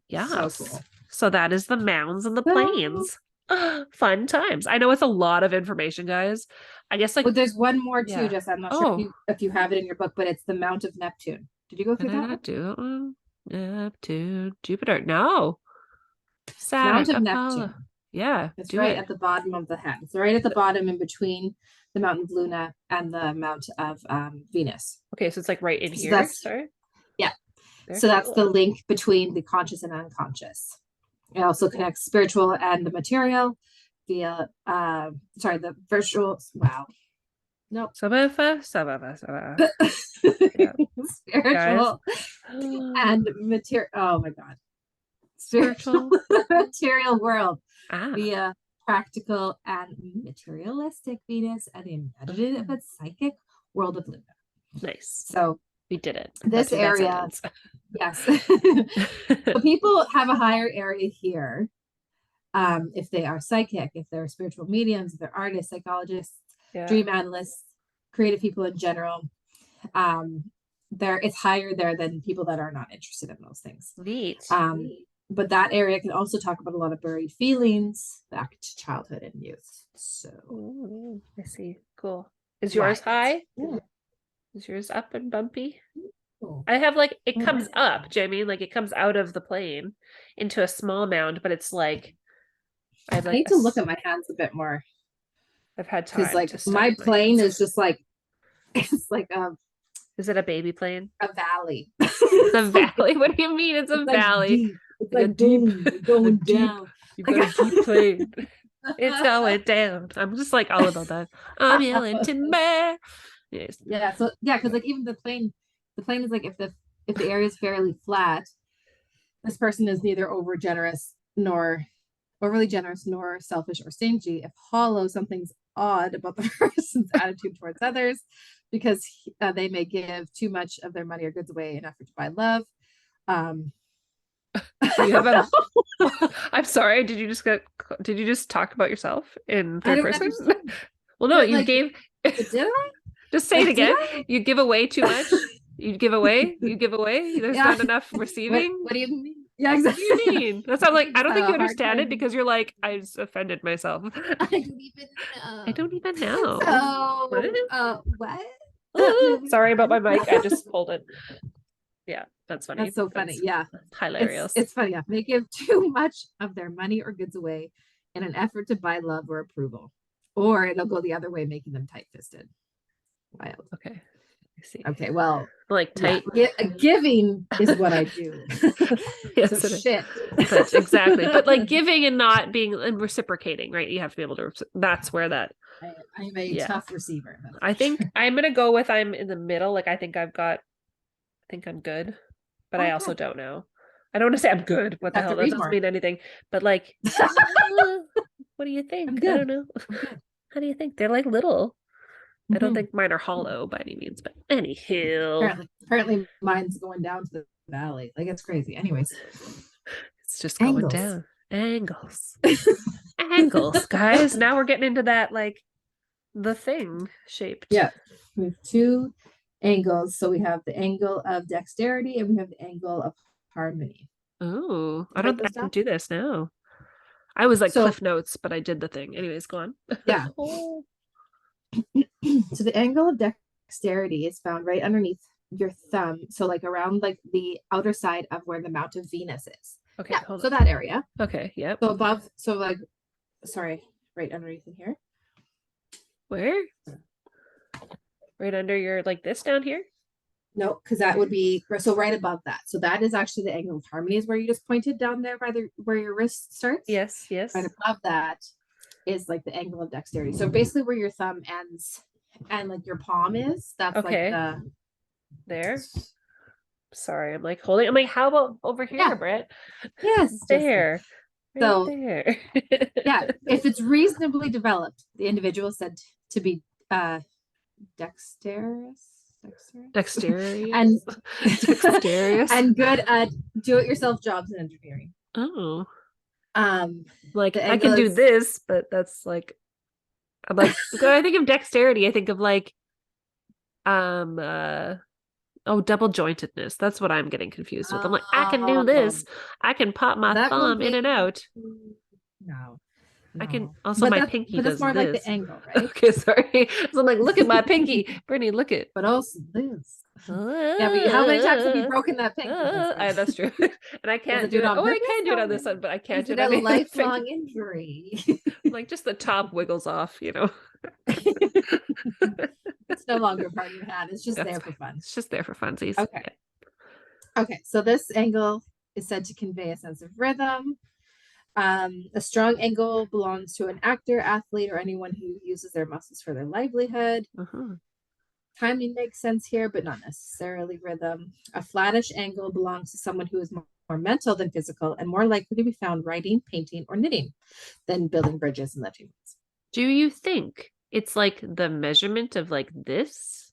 yeah. So, cool. So that is the mounds and the plains. Fun times. I know it's a lot of information, guys. I guess like there's one more too, Jess. I'm not sure if you have it in your book, but it's the Mount of Neptune. Did you go through that? Neptune, Jupiter. No. Saturn, Mount of Apollo. Neptune. Yeah. It's right at the bottom of the hand. It's right at the bottom in between the Mountain of Luna and the Mount of Venus. Okay, so it's like right in here. Sorry. Yeah. So that's the link between the conscious and unconscious. It also connects spiritual and the material via the virtual. Wow. No. Yeah. Spiritual and material. Oh my God. Spiritual material world via practical and materialistic Venus and the imaginative and psychic world of Luna. Nice. So we did it. This area, yes. So people have a higher area here. If they are psychic, if they're spiritual mediums, if they're artists, psychologists, dream analysts, creative people in general, it's higher there than people that are not interested in those things. Neat. But that area can also talk about a lot of buried feelings back to childhood and youth. So I see. Cool. Is yours high? Yeah. Is yours up and bumpy? I have like it comes up, Jamie. Like it comes out of the plane into a small mound, but it's like I need to look at my hands a bit more. I've had time. Because like my plane is just like it's like is it a baby plane? A valley. It's a valley. What do you mean? It's a valley. It's like deep going down. You've got a deep plane. It's going down. I'm just like all about that. I'm yelling timber. Yes. Yeah. So because like even the plane is like if the area is fairly flat, this person is neither overly generous nor selfish or stingy. If hollow, something's odd about the person's attitude towards others, because they may give too much of their money or goods away in effort to buy love. I'm sorry. Did you just talk about yourself in third person? Well, no, you gave. Did I? Just say it again. You give away too much. You give away. There's not enough receiving. What do you mean? Yeah, exactly. What do you mean? That sounds like I don't think you understand it because you're like I just offended myself. I don't even know. So, what? Sorry about my mic. I just pulled it. Yeah. That's funny. That's so funny. Yeah. Hilarious. It's funny. Yeah. They give too much of their money or goods away in an effort to buy love or approval. Or it'll go the other way, making them tight-fisted. Wild. Okay. I see. Okay, well, Like tight. Yeah, giving is what I do. Yes, so shit. But exactly. But like giving and not being and reciprocating, right? You have to be able to. That's where that. I'm a tough receiver. I think I'm gonna go with I'm in the middle. Like I think I think I'm good, but I also don't know. I don't want to say I'm good. What the hell? That doesn't mean anything. But like, what do you think? I don't know. How do you think? They're like little. I don't think mine are hollow by any means, but anywho. Apparently mine's going down to the valley. Like it's crazy. Anyways. It's just going down. Angles. Angles, guys. Now we're getting into that like the thing shaped. Yeah. We have two angles. So we have the angle of dexterity and we have the angle of harmony. Oh, I can do this now. I was like Cliff Notes, but I did the thing. Anyways, go on. Yeah. So the angle of dexterity is found right underneath your thumb. So like around like the outer side of where the mount of Venus is. Okay. Yeah, so that area. Okay. Yep. So above, so like, sorry, right underneath in here. Where? Right under your, like this down here? No, because that would be, so right above that. So that is actually the angle of harmony is where you just pointed down there by where your wrist starts. Yes, yes. Right above that is like the angle of dexterity. So basically where your thumb ends and like your palm is, that's okay. like there. Sorry, I'm like holding. I'm like, how about over here, Britt? Yes, there. So there. Yeah, if it's reasonably developed, the individual is said to be dexterous and dexterous and good at do-it-yourself jobs in engineering. Oh, like I can do this, but that's like, I'm like, when I think of dexterity, I think of like, double jointedness. That's what I'm getting confused with. I'm like, I can do this. I can pop my thumb in and out. No. I can also, my pinky does more this. Like the angle, right? Okay, sorry. So I'm like, look at my pinky. Brittany, look at. But also this. Yeah, but how many times have you broken that pinky? That's true. And I can't do it. Oh, I can do it on this one, but I can't do it on a lifelong injury. Like just the top wiggles off, you know. It's no longer part of your hand. It's just there for fun. It's just there for funsies. Okay. Yeah. Okay. So this angle is said to convey a sense of rhythm. A strong angle belongs to an actor, athlete, or anyone who uses their muscles for their livelihood. Timing makes sense here, but not necessarily rhythm. A flattish angle belongs to someone who is more mental than physical and more likely to be found writing, painting, or knitting than building bridges and lifting weights. Do you think it's like the measurement of like this?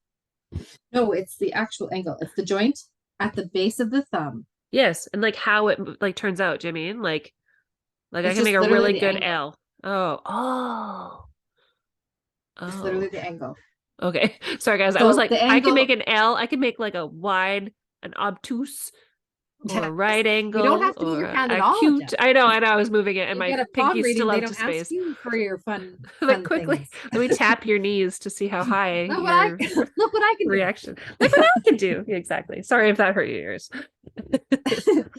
No, it's the actual angle. It's the joint at the base of the thumb. Yes, and like how it like turns out, Jimmy, like I can make a really good L. Oh. It's literally the angle. Okay. Sorry, guys. I was like, I can make an L. I can make like a wide, an obtuse, or a right angle. You don't have to move your hand at all. I know. I was moving it, and my pinky's still out to space. Ask you for your fun. Like quickly, let me tap your knees to see how high. Look what I can reaction. Look what I can do. Exactly. Sorry if that hurt your ears.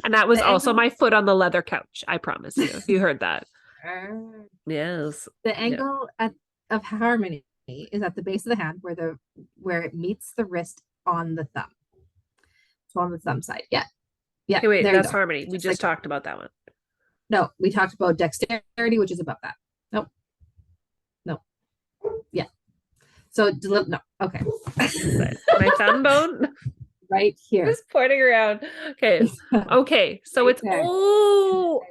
And that was also my foot on the leather couch. I promise you. You heard that. Yes. The angle of harmony is at the base of the hand where it meets the wrist on the thumb. So on the thumb side. Yeah. Yeah. Okay, wait, that's harmony. We just talked about that one. No, we talked about dexterity, which is above that. Nope. No. Yeah. So no. Okay. My thumb bone right here. Just pointing around. Okay. Okay. So right it's there.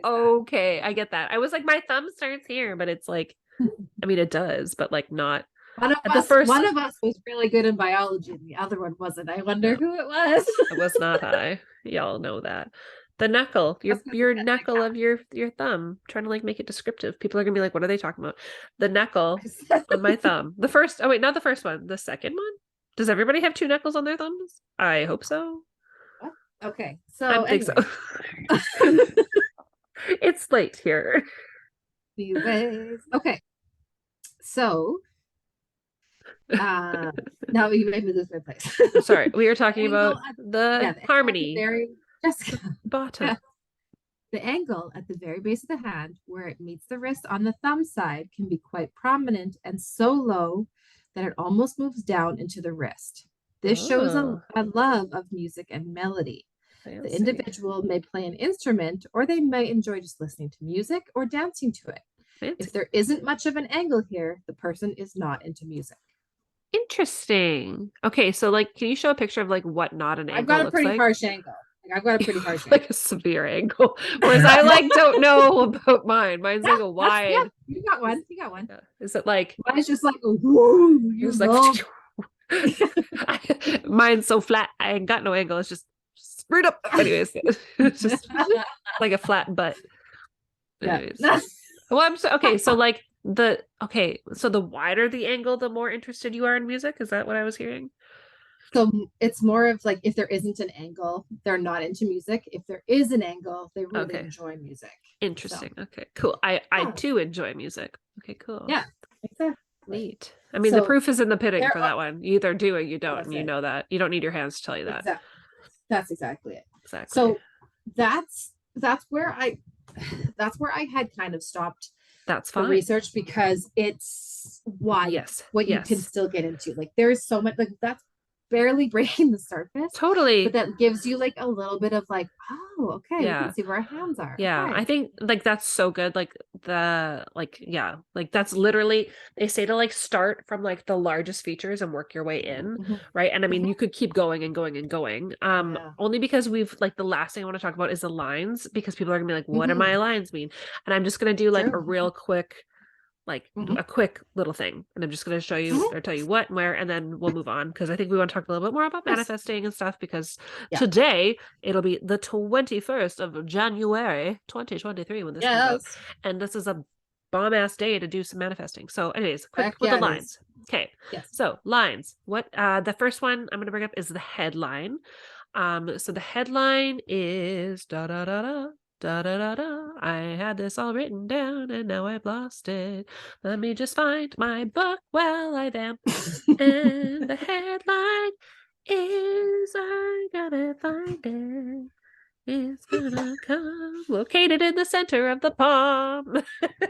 Okay. I get that. I was like, my thumb starts here, but it's like, I mean, it does, but like not. One of us was really good in biology and the other one wasn't. I wonder who it was. It was not I. Y'all know that. The knuckle, your knuckle of your thumb. I'm trying to like make it descriptive. People are gonna be like, what are they talking about? The knuckle on my thumb. The first, oh wait, not the first one. The second one? Does everybody have two knuckles on their thumbs? I hope so. What? Okay. So I think so. It's late here. Anyways. Okay. So Now you made me lose my place. Sorry, we were talking Angle about at, the yeah, the angle at the harmony very Jessica. bottom. The angle at the very base of the hand, where it meets the wrist on the thumb side, can be quite prominent and so low that it almost moves down into the wrist. This shows Oh, a love of music and melody. The fancy. individual may play an instrument or they may enjoy just listening to music or dancing to it. If Fancy. there isn't much of an angle here, the person is not into music. Interesting. Okay, so like, can you show a picture of like what not an I've angle got a looks pretty like? harsh angle. Like I've got a pretty harsh Like angle. a severe angle. Whereas I like don't know about mine. Mine's like a Yeah, wide. you got one. You got one. Yeah. Is it like Mine's just like, whoa, you it's like love. mine's so flat, I ain't got no angle. It's just screwed up. Anyways, it's just like a flat butt. Yeah. Anyways. Well, I'm so okay. So like so the wider the angle, the more interested you are in music. Is that what I was hearing? So it's more of like if there isn't an angle, they're not into music. If there is an angle, they really Okay. enjoy music. So Interesting. Okay, cool. I yeah, too enjoy music. Okay, cool. yeah, exactly. Neat. I mean, the So proof is in the pudding there for are that one. You either do or you don't, that's and you it. know that. You don't need your hands to tell you that. Exactly. That's exactly it. Exactly. So that's where I had kind of stopped That's the fine. research because it's wide Yes. what you can Yes. still get into. Like there's so much like that's barely breaking the surface, but Totally. that gives you like a little bit of like, oh, okay, we can Yeah. see where our hands are. Yeah, I Okay. think like that's so good. Like yeah, like that's literally they say to like start from like the largest features and work your way in, Mm-hmm. right? And I mean, Mm-hmm. you could keep going and going and going. Oh yeah. Only because we've like the last thing I want to talk about is the lines because people are gonna be like, what do Mm-hmm. my lines mean? And I'm just gonna do like a True. real quick like Mm-hmm. a quick little thing and I'm just going to show you Mm-hmm. or tell you what and where and then we'll move on because I think we want to talk a little bit more about Yes. manifesting and stuff because Yeah. today it'll be the 21st of January 2023 when this comes out Yes. and this is a bomb ass day to do some manifesting. So anyways, quick Heck with the yeah, it is. lines. Okay. Yes. So lines. What the first one I'm going to bring up is the headline. So the headline is da da da da da da da da. I had this all written down and now I've lost it. Let me just find my book while I vamp. And the headline is I gotta find it. It's gonna come located in the center of the palm.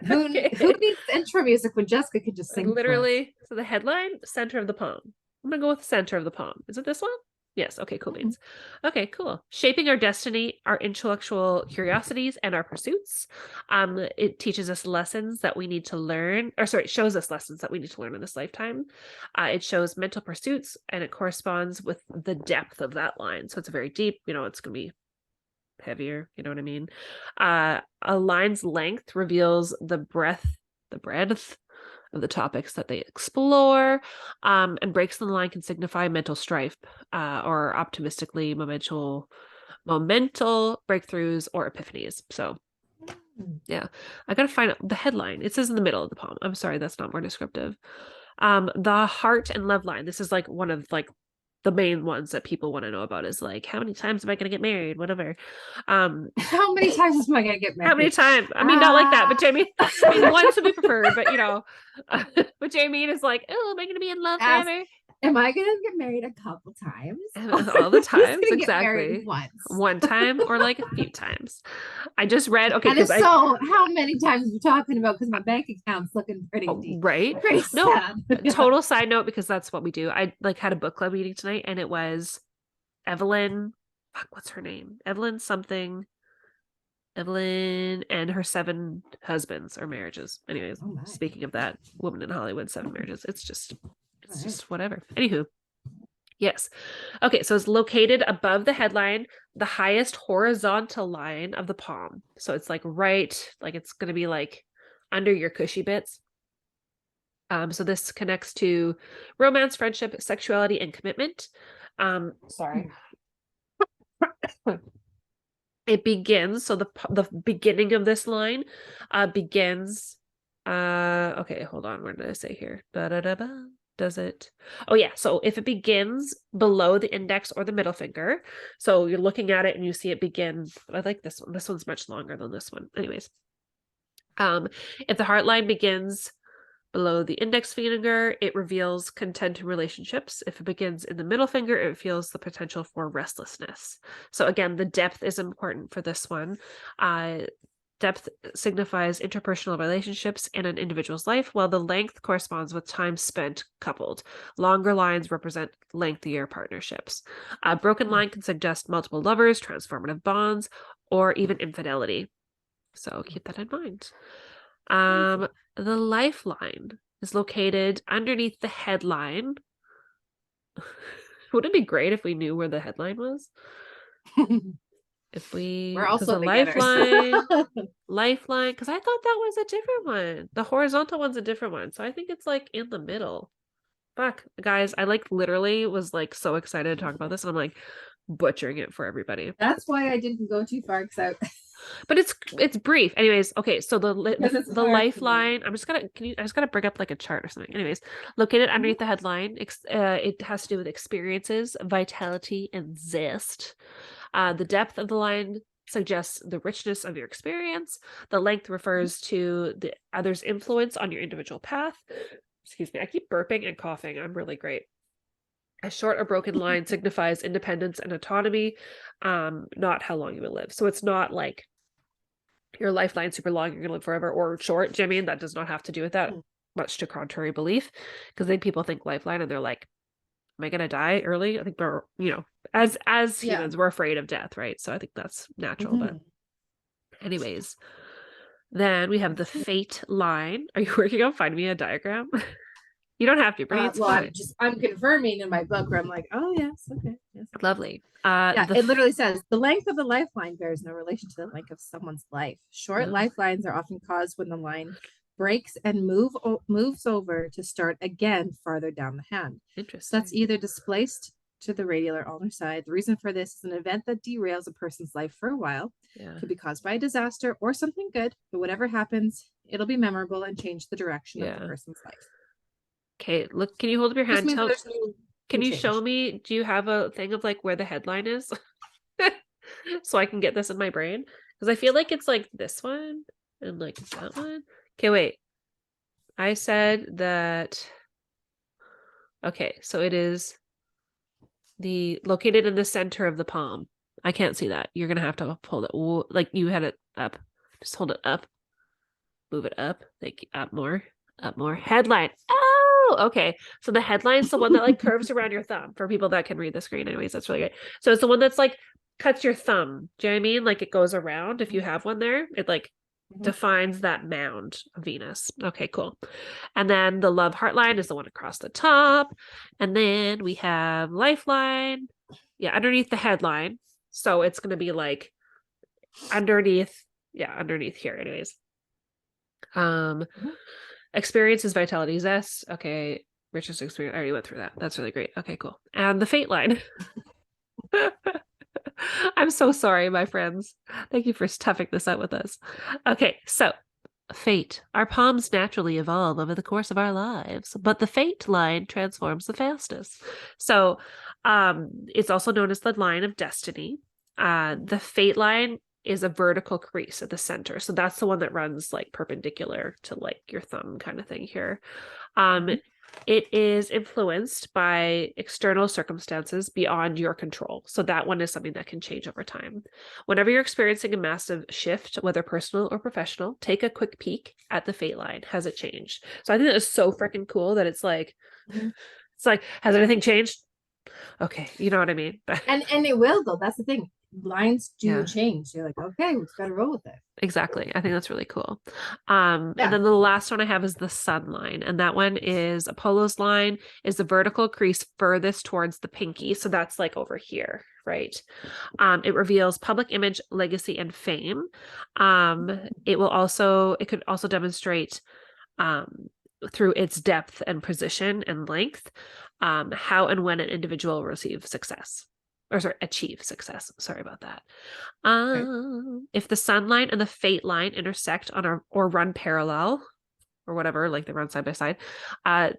Who Okay. needs intro music when Jessica could just sing for us? Literally. So the headline, center of the palm. I'm gonna go with center of the palm. Is it this one? Yes. Okay, cool Mm-hmm. beans. Okay, cool. Shaping our destiny, our intellectual curiosities, and our pursuits. It teaches us lessons that we need to learn, or sorry, it shows us lessons that we need to learn in this lifetime. It shows mental pursuits and it corresponds with the depth of that line. So it's very deep, it's gonna be heavier, you know what I mean? A line's length reveals the breadth of the topics that they explore, and breaks in the line can signify mental strife, or optimistically momental breakthroughs or epiphanies. So yeah, I gotta find out the headline. It says in the middle of the poem. I'm sorry, that's not more descriptive. The heart and love line. This is like one of like the main ones that people want to know about is like how many times am I gonna get married? Whatever. How many times am I gonna get How many married? times? I mean, not like that, but Jamie, I mean, once would be Ah. preferred, but but Jamie is like, oh, am I gonna be in love Ask, forever? am I gonna get married a couple times? Or All the just times, gonna get married exactly. once? One time or like a few times. I just read, okay, And if because so, how many times are we talking about? Because my bank account's looking pretty oh, deep, right. pretty No, sad. total side note, because that's what we do. I like had a book club meeting tonight and it was Evelyn, fuck, what's her name? Evelyn something. Evelyn and her 7 husbands or marriages. Anyways, Oh my. speaking of that, woman in Hollywood, 7 marriages. It's just Right. whatever. Anywho, yes. Okay, so it's located above the headline, the highest horizontal line of the palm. So it's like right, like it's gonna be like under your cushy bits. So this connects to romance, friendship, sexuality, and commitment. Sorry. It begins, so the beginning of this line begins okay, hold on, where did I say here? Does it? Oh yeah, so if it begins below the index or the middle finger, so you're looking at it and you see it begin. I like this one. This one's much longer than this one. Anyways, if the heart line begins Below the index finger, it reveals content in relationships. If it begins in the middle finger, it feels the potential for restlessness. So again, the depth is important for this one. Depth signifies interpersonal relationships in an individual's life, while the length corresponds with time spent coupled. Longer lines represent lengthier partnerships. A broken line can suggest multiple lovers, transformative bonds, or even infidelity. So keep that in mind. The lifeline is located underneath the headline. Wouldn't it be great if we knew where the headline was? If we, We're because also the beginners. lifeline, because I thought that was a different one. The horizontal one's a different one. So I think it's like in the middle. Fuck, guys, I like literally was like so excited to talk about this, and I'm like butchering it for everybody. That's why I didn't go too far, because But it's brief. Anyways, okay, so the lifeline, I just gotta bring up like a chart or something. Anyways, located underneath the headline, it has to do with experiences, vitality, and zest. The depth of the line suggests the richness of your experience. The length refers to the other's influence on your individual path. Excuse me, I keep burping and coughing. I'm really great. A short or broken line signifies independence and autonomy, not how long you will live. So it's not like your lifeline super long, you're gonna live forever, or short. Do you know what I mean? That does not have to do with that, much to contrary belief. Because I think people think lifeline and they're like, am I gonna die early? I think they're, as humans, we're afraid of death, right? So I think that's natural. But anyways, then we have the fate line. Are you working on finding me a diagram? You don't have to, but it's fine. I'm confirming in my book where I'm like, oh yes, okay, yes. Lovely. It literally says the length of the lifeline bears no relation to the length of someone's life. Short lifelines are often caused when the line breaks and moves over to start again farther down the hand. Interesting. That's either displaced to the radial or ulnar side. The reason for this is an event that derails a person's life for a while. Could be caused by a disaster or something good, but whatever happens, it'll be memorable and change the direction of the person's life. Okay, look, can you hold up your hand? Can you show me, do you have a thing of like where the headline is? So I can get this in my brain? Because I feel like it's like this one and like that one. Okay, wait. I said that. Okay, so it is located in the center of the palm. I can't see that. You're gonna have to hold it. Like you had it up. Just hold it up. Move it up. Like up more. Up more. Headline. Oh, okay. So the headline's the one that like curves around your thumb for people that can read the screen. Anyways, that's really good. So it's the one that's like cuts your thumb. Do you know what I mean? Like it goes around. If you have one there, it like defines that mound of Venus. Okay, cool. And then the love heart line is the one across the top. And then we have lifeline. Yeah, underneath the headline. So it's going to be like underneath here. Anyways. Experiences, vitality, zest. Okay, richest experience. I already went through that. That's really great. Okay, cool. And the fate line. I'm so sorry, my friends. Thank you for toughing this out with us. Okay, so fate. Our palms naturally evolve over the course of our lives, but the fate line transforms the fastest. So it's also known as the line of destiny. The fate line is a vertical crease at the center. So that's the one that runs like perpendicular to like your thumb kind of thing here. It is influenced by external circumstances beyond your control. So that one is something that can change over time. Whenever you're experiencing a massive shift, whether personal or professional, take a quick peek at the fate line. Has it changed? So I think that is so freaking cool that it's like, has anything changed? Okay, you know what I mean? and it will though. That's the thing. Lines do change. You're like, okay, we've got to roll with it. Exactly. I think that's really cool. And then the last one I have is the sun line. And that one is Apollo's line is the vertical crease furthest towards the pinky. So that's like over here, right? It reveals public image, legacy, and fame. It could also demonstrate through its depth and position and length, how and when an individual will receive success. Achieve success. Sorry about that. If the sun line and the fate line intersect or run parallel or whatever, like they run side by side,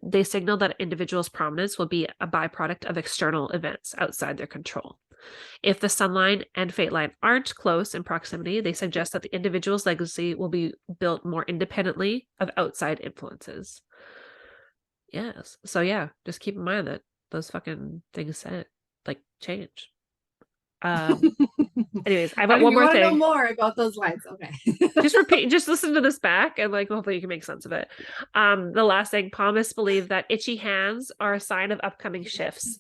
they signal that an individual's prominence will be a byproduct of external events outside their control. If the sun line and fate line aren't close in proximity, they suggest that the individual's legacy will be built more independently of outside influences. Yes. So yeah, just keep in mind that those fucking things like change. Anyways, I've But got if one you more want to know thing. more about those lines, okay. Just listen to this back and like hopefully you can make sense of it. The last thing, palmists believe that itchy hands are a sign of upcoming shifts.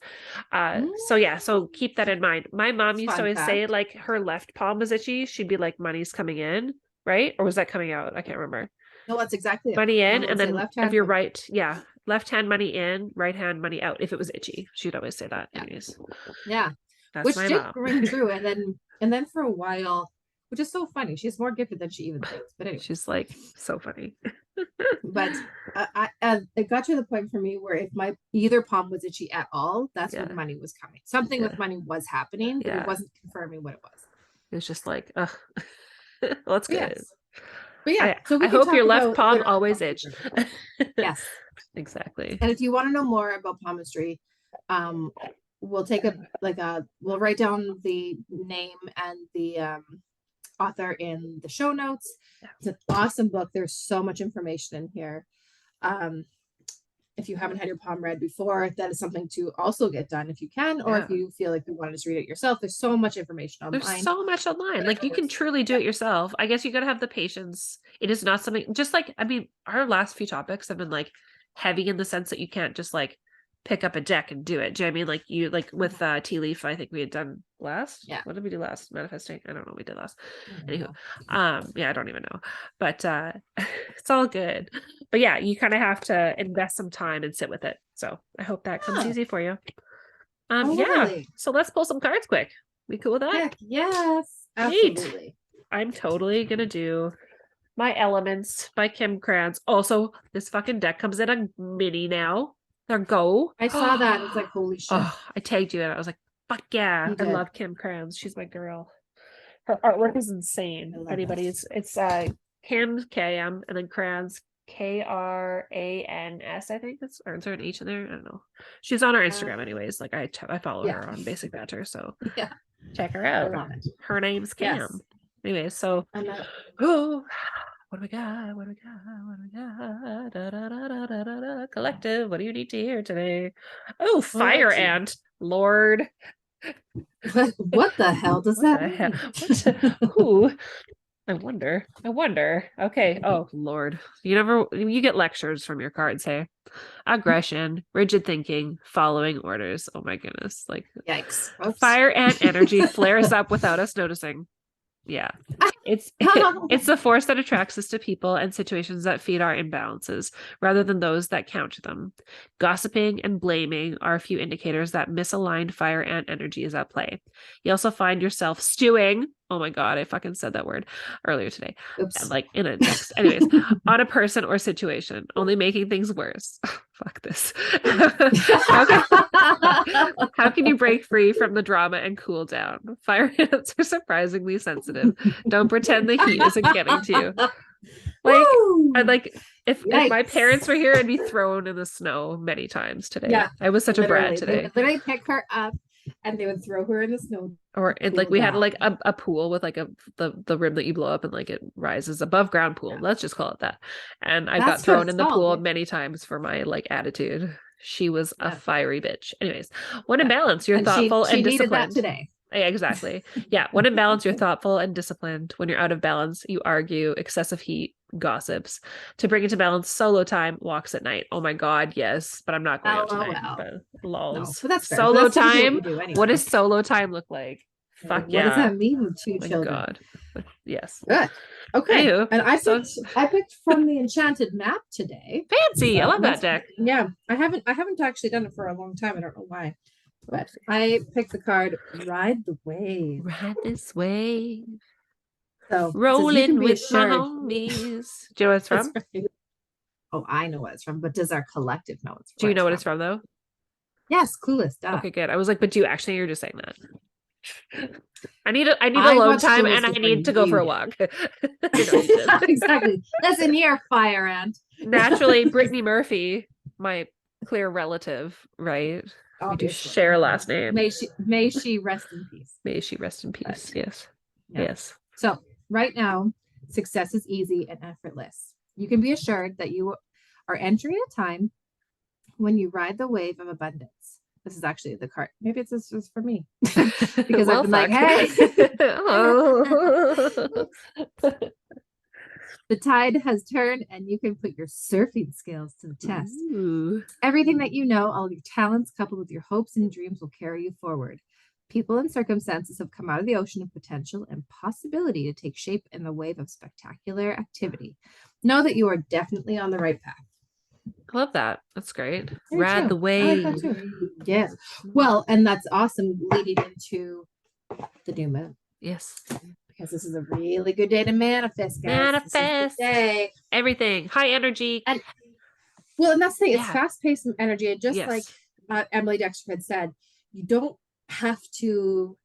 So yeah, so keep that in mind. My mom used to Fun always say fact. like her left palm was itchy. She'd be like, money's coming in, right? Or was that coming out? I can't remember. No, that's exactly it. Money in, Mom and would say then left if hand, you're money. right, yeah, left hand money in, right hand money out. If it was itchy, she'd always say that. Yeah. Anyways, Yeah. that's Which my did mom. ring true. And then for a while, which is so funny. She's more gifted than she even thinks. But anyway. She's like so funny. But it got to the point for me where if my either palm was itchy at all, that's when Yeah, money was coming. Something yeah, with money was happening, but it yeah. wasn't confirming what it was. It was just like, ugh. Well, that's But good. yes. But yeah, so I we can hope your talk left about palm literal always itch. palmistry. Yes. Exactly. And if you want to know more about palmistry, um, we'll take we'll write down the name and the author in the show notes. It's an awesome book. There's so much information in here. Um, if you haven't had your palm read before, that is something to also get done if you can, or Yeah. if you feel like you want to just read it yourself. There's so much information There's online. so much online. Like you can truly do it yourself. I guess you gotta have the patience. It is not something just like I mean, our last few topics have been like heavy in the sense that you can't just like pick up a deck and do it. Do you know what I mean? Like you like with Tea Leaf, I think we had done last. Yeah. What did we do last? Manifesting. I don't know what we did last. I Anywho. Yeah, I don't even know. But it's all good. But yeah, you kind of have to invest some time and sit with it. So I hope that comes easy for you. Yeah. Totally. So let's pull some cards quick. We cool with that? Heck yes. Neat. Absolutely. I'm totally gonna do my Elements by Kim Krans. Also, this fucking deck comes in a mini now. There go. I saw that. It's like, holy shit. Oh, I tagged you in. I was like, fuck yeah. You I did. love Kim Krans. She's my girl. Her artwork is insane. Anybody, it's Kim KM and then Krans Krans, I think that's, or is there an H in there? I don't know. She's on our Instagram anyways. Like I follow her on Basic Banter, so yeah, check her out. Her name's Cam. Yes. Anyway, so oh, what do we got? What do we got? What do we got? Da, da, da, da, da, da, da. Collective. What do you need to hear today? Oh, Fire Ant. Lord. What the hell does that mean? Who? I wonder. Okay. Oh Lord. You get lectures from your cards, hey? Aggression, rigid thinking, following orders. Oh my goodness. Like Yikes. Fire Ant energy flares up without us noticing. Yeah. It's the force that attracts us to people and situations that feed our imbalances rather than those that counter them. Gossiping and blaming are a few indicators that misaligned fire ant energy is at play. You also find yourself stewing. Oh my God, I fucking said that word earlier today. Oops. Like in a text. Anyways, on a person or situation, only making things worse. Fuck this. How can you break free from the drama and cool down? Fire ants are surprisingly sensitive. Don't pretend the heat isn't getting to you. Like, I'd like if my parents were here, I'd be thrown in the snow many times today. Yeah, I was such a brat today. They would literally pick her up and they would throw her in the snow. Or like we had like a pool with like the rim that you blow up and like it rises above ground pool. Let's just call it that. And I got thrown in the pool many times for my like attitude. She was a fiery bitch. Anyways, when in balance, you're thoughtful and disciplined. Needed that today. Yeah, exactly. Yeah. When in balance, you're thoughtful and disciplined. When you're out of balance, you argue, excessive heat, gossips. To bring it to balance, solo time, walks at night. Oh my God, yes. But I'm not going out tonight. But lols. No, but that's solo time. Anyway. What does solo time look like? Fuck yeah. What does that mean with two children? God. Yes. Good. Okay. Anywho, and I picked from the Enchanted Map today. Fancy. I love that deck. Yeah. I haven't actually done it for a long time. I don't know why. But I picked the card Ride the Wave. Ride this wave. So rolling with my homies. Do you know what it's from? Right. Oh, I know what it's from, but does our collective know it's from? Do you know what it's from though? Yes, Clueless. Duh. Okay, good. I was like, but do you actually? You're just saying that. I need alone time and I need to go for a walk. Exactly. Listen here, Fire Ant. Naturally, Brittany Murphy, my clear relative, right? Obviously. We do share a last name. May she rest in peace. May she rest in peace. Yes. Yeah. Yes. So right now, success is easy and effortless. You can be assured that you are entering a time when you ride the wave of abundance. This is actually the card. Maybe this was for me because Well, I've been like, fuck. hey. Oh. The tide has turned and you can put your surfing skills to the test. Ooh. Everything that you know, all your talents coupled with your hopes and dreams will carry you forward. People and circumstances have come out of the ocean of potential and possibility to take shape in the wave of spectacular activity. Know that you are definitely on the right path. I love that. That's great. Very Ride true. the I like wave. that too. Yes. Well, and that's awesome leading into the new moon. Yes. Because this is a really good day to manifest, guys. Manifest day. everything. High energy. And well, and that's the thing, it's Yeah. fast-paced energy. And just Yes. like Emily Dexter had said, you don't have to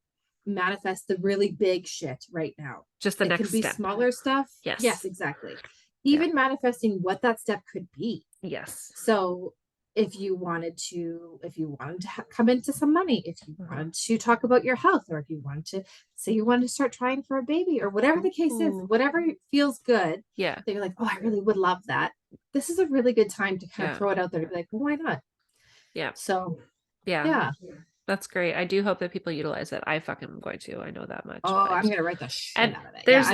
manifest the really big shit right now. Just the it next can be step. smaller stuff. Yes. Exactly. Even manifesting what that step could be. Yes. So if you wanted to come into some money, if you wanted to talk about your health, or if you wanted to say you wanted to start trying for a baby, or whatever the case is, whatever feels good, yeah, that you're like, oh, I really would love that. This is a really good time to kind of throw it out there to be like, well, why not? Yeah. So yeah. That's great. I do hope that people utilize it. I fucking am going to. I know that much. Oh, I'm gonna write the shit out of it. There's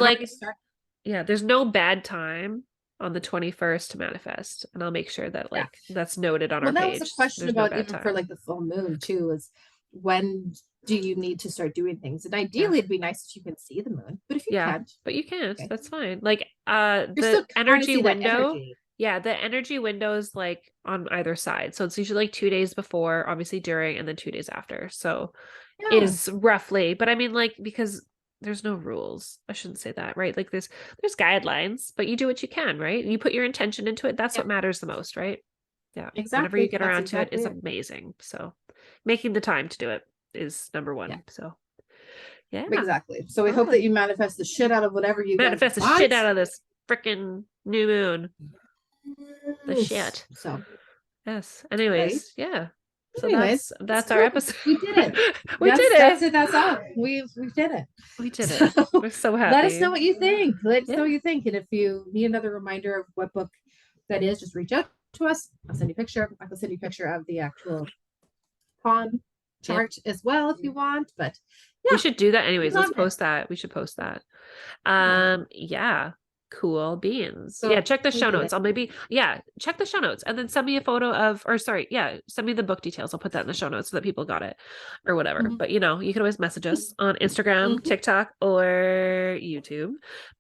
there's no bad time on the 21st to manifest, and I'll make sure that that's noted on our page. Well, that was a question about even for like the full moon too, is when do you need to start doing things? And ideally it'd be nice if you can see the moon, but if you can't, but you can't, that's fine. Like you're the energy window, the energy window is like on either side, so it's usually like 2 days before, obviously during, and then 2 days after. So is roughly, but I mean, like, because there's no rules. I shouldn't say that, right? Like there's guidelines, but you do what you can, right? You put your intention into it. That's what matters the most, right? Yeah. Exactly. Whenever you get around to it is amazing. So making the time to do it is number one. So yeah. Exactly. So we hope that you manifest the shit out of whatever you manifest the shit out of this freaking new moon. The shit. So yes. Anyways, yeah. So that's our cool. episode. We did it. we did it. That's it. That's all. We did it. We did it. We're so happy. Let us know what you think. Let us know what you think. And if you need another reminder of what book that is, just reach out to us. I'll send you a picture. I can send you a picture of the actual palm chart as well if you want. But we should do that anyways. Let's post that. We should post that. Yeah. Cool beans. So check the show notes. I'll check the show notes and then send me a photo of, send me the book details. I'll put that in the show notes so that people got it or whatever. But you can always message us on Instagram, TikTok, or YouTube.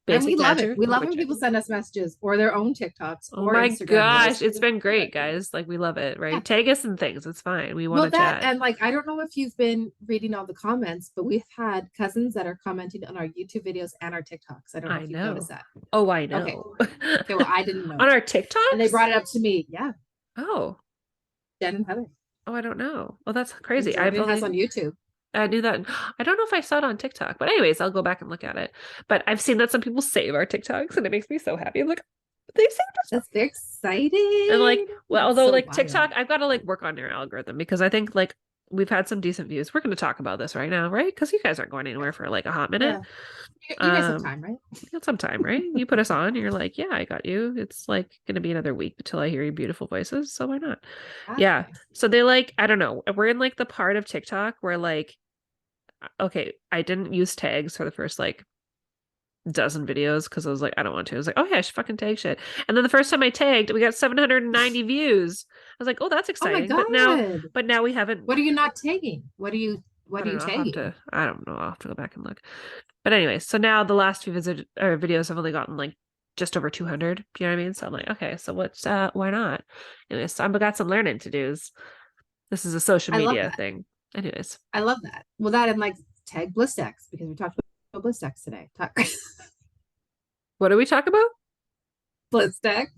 And we love it. We love when people send us messages or their own TikToks. Oh my gosh, it's been great, guys. Like, we love it, right? Tag us and things. It's fine. We want to chat. And like, I don't know if you've been reading all the comments, but we've had cousins that are commenting on our YouTube videos and our TikToks. I don't know if you've noticed that. Oh, I know. Okay, well, I didn't know. On our TikTok? And they brought it up to me. Yeah. Oh. Jen and Heather. Oh, I don't know. Oh, that's crazy. I has on YouTube. I knew that. I don't know if I saw it on TikTok, but anyways, I'll go back and look at it. But I've seen that some people save our TikToks, and it makes me so happy. I'm like, they saved us. That's very exciting. And like, well, although like TikTok, I've got to like work on your algorithm, because I think like we've had some decent views. We're going to talk about this right now, right? Because you guys aren't going anywhere for like a hot minute. You guys have time, right? You got some time, right? You put us on, and you're like, yeah, I got you. It's like going to be another week until I hear your beautiful voices, so why not? Yeah. So they like, I don't know. We're in like the part of TikTok where like, okay, I didn't use tags for the first like dozen videos because I was like, I don't want to. I was like, oh yeah, I should fucking tag shit. And then the first time I tagged, we got 790 views. I was like, oh, that's exciting. Oh my God. But now we haven't. What are you not tagging? What are you tagging? I don't know. I'll have to go back and look. But anyway, so now the last few videos have only gotten like just over 200. Do you know what I mean? So I'm like, okay, so what's why not? Anyways, so I've got some learning to do. This is a social media thing. Anyways, I love that. Well, that and like tag BlissX, because we talked about BlissX today. What do we talk about? BlissX.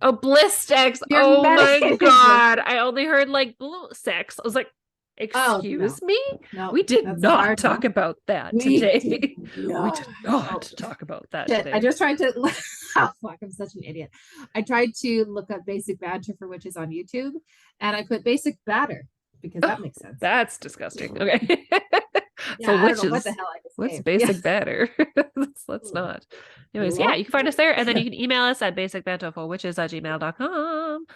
Oh, BlissX. Oh my God. I only heard like blue sex. I was like, excuse me? No, we did not talk about that today. We did not talk about that today. I just tried to oh fuck, I'm such an idiot. I tried to look up basic banter for witches on YouTube, and I put basic batter because that makes sense. That's disgusting. Okay. For witches, what the hell what's basic batter? Let's not. Anyways, you can find us there, and then you can email us at basicbanterforwitches@gmail.com.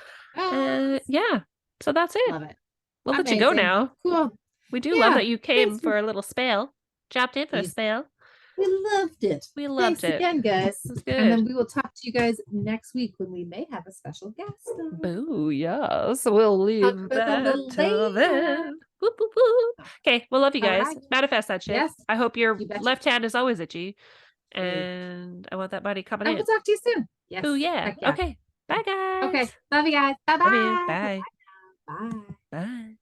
Yeah. So that's it. Love it. We'll let you go Amazing. now. Cool. We do love Yeah. that you came Thanks for for a little spell. Dropped in for a we spell. loved it. We loved Thanks it. again, guys. It was And then good. we will talk to you guys next week when we may have a special guest. Boo, yes. We'll Talk leave about that a that little till later. then. Whoop, whoop, whoop. Okay, we'll love you All guys. right. Manifest that shit. Yes. I hope your You betcha. left hand is always itchy. Ooh. And I want that body coming And in. we'll talk to you soon. Boo, Yes. yeah. Heck yeah. Okay. Bye, Okay. guys. Love you guys. Love you. Bye-bye. Bye. Bye. Bye.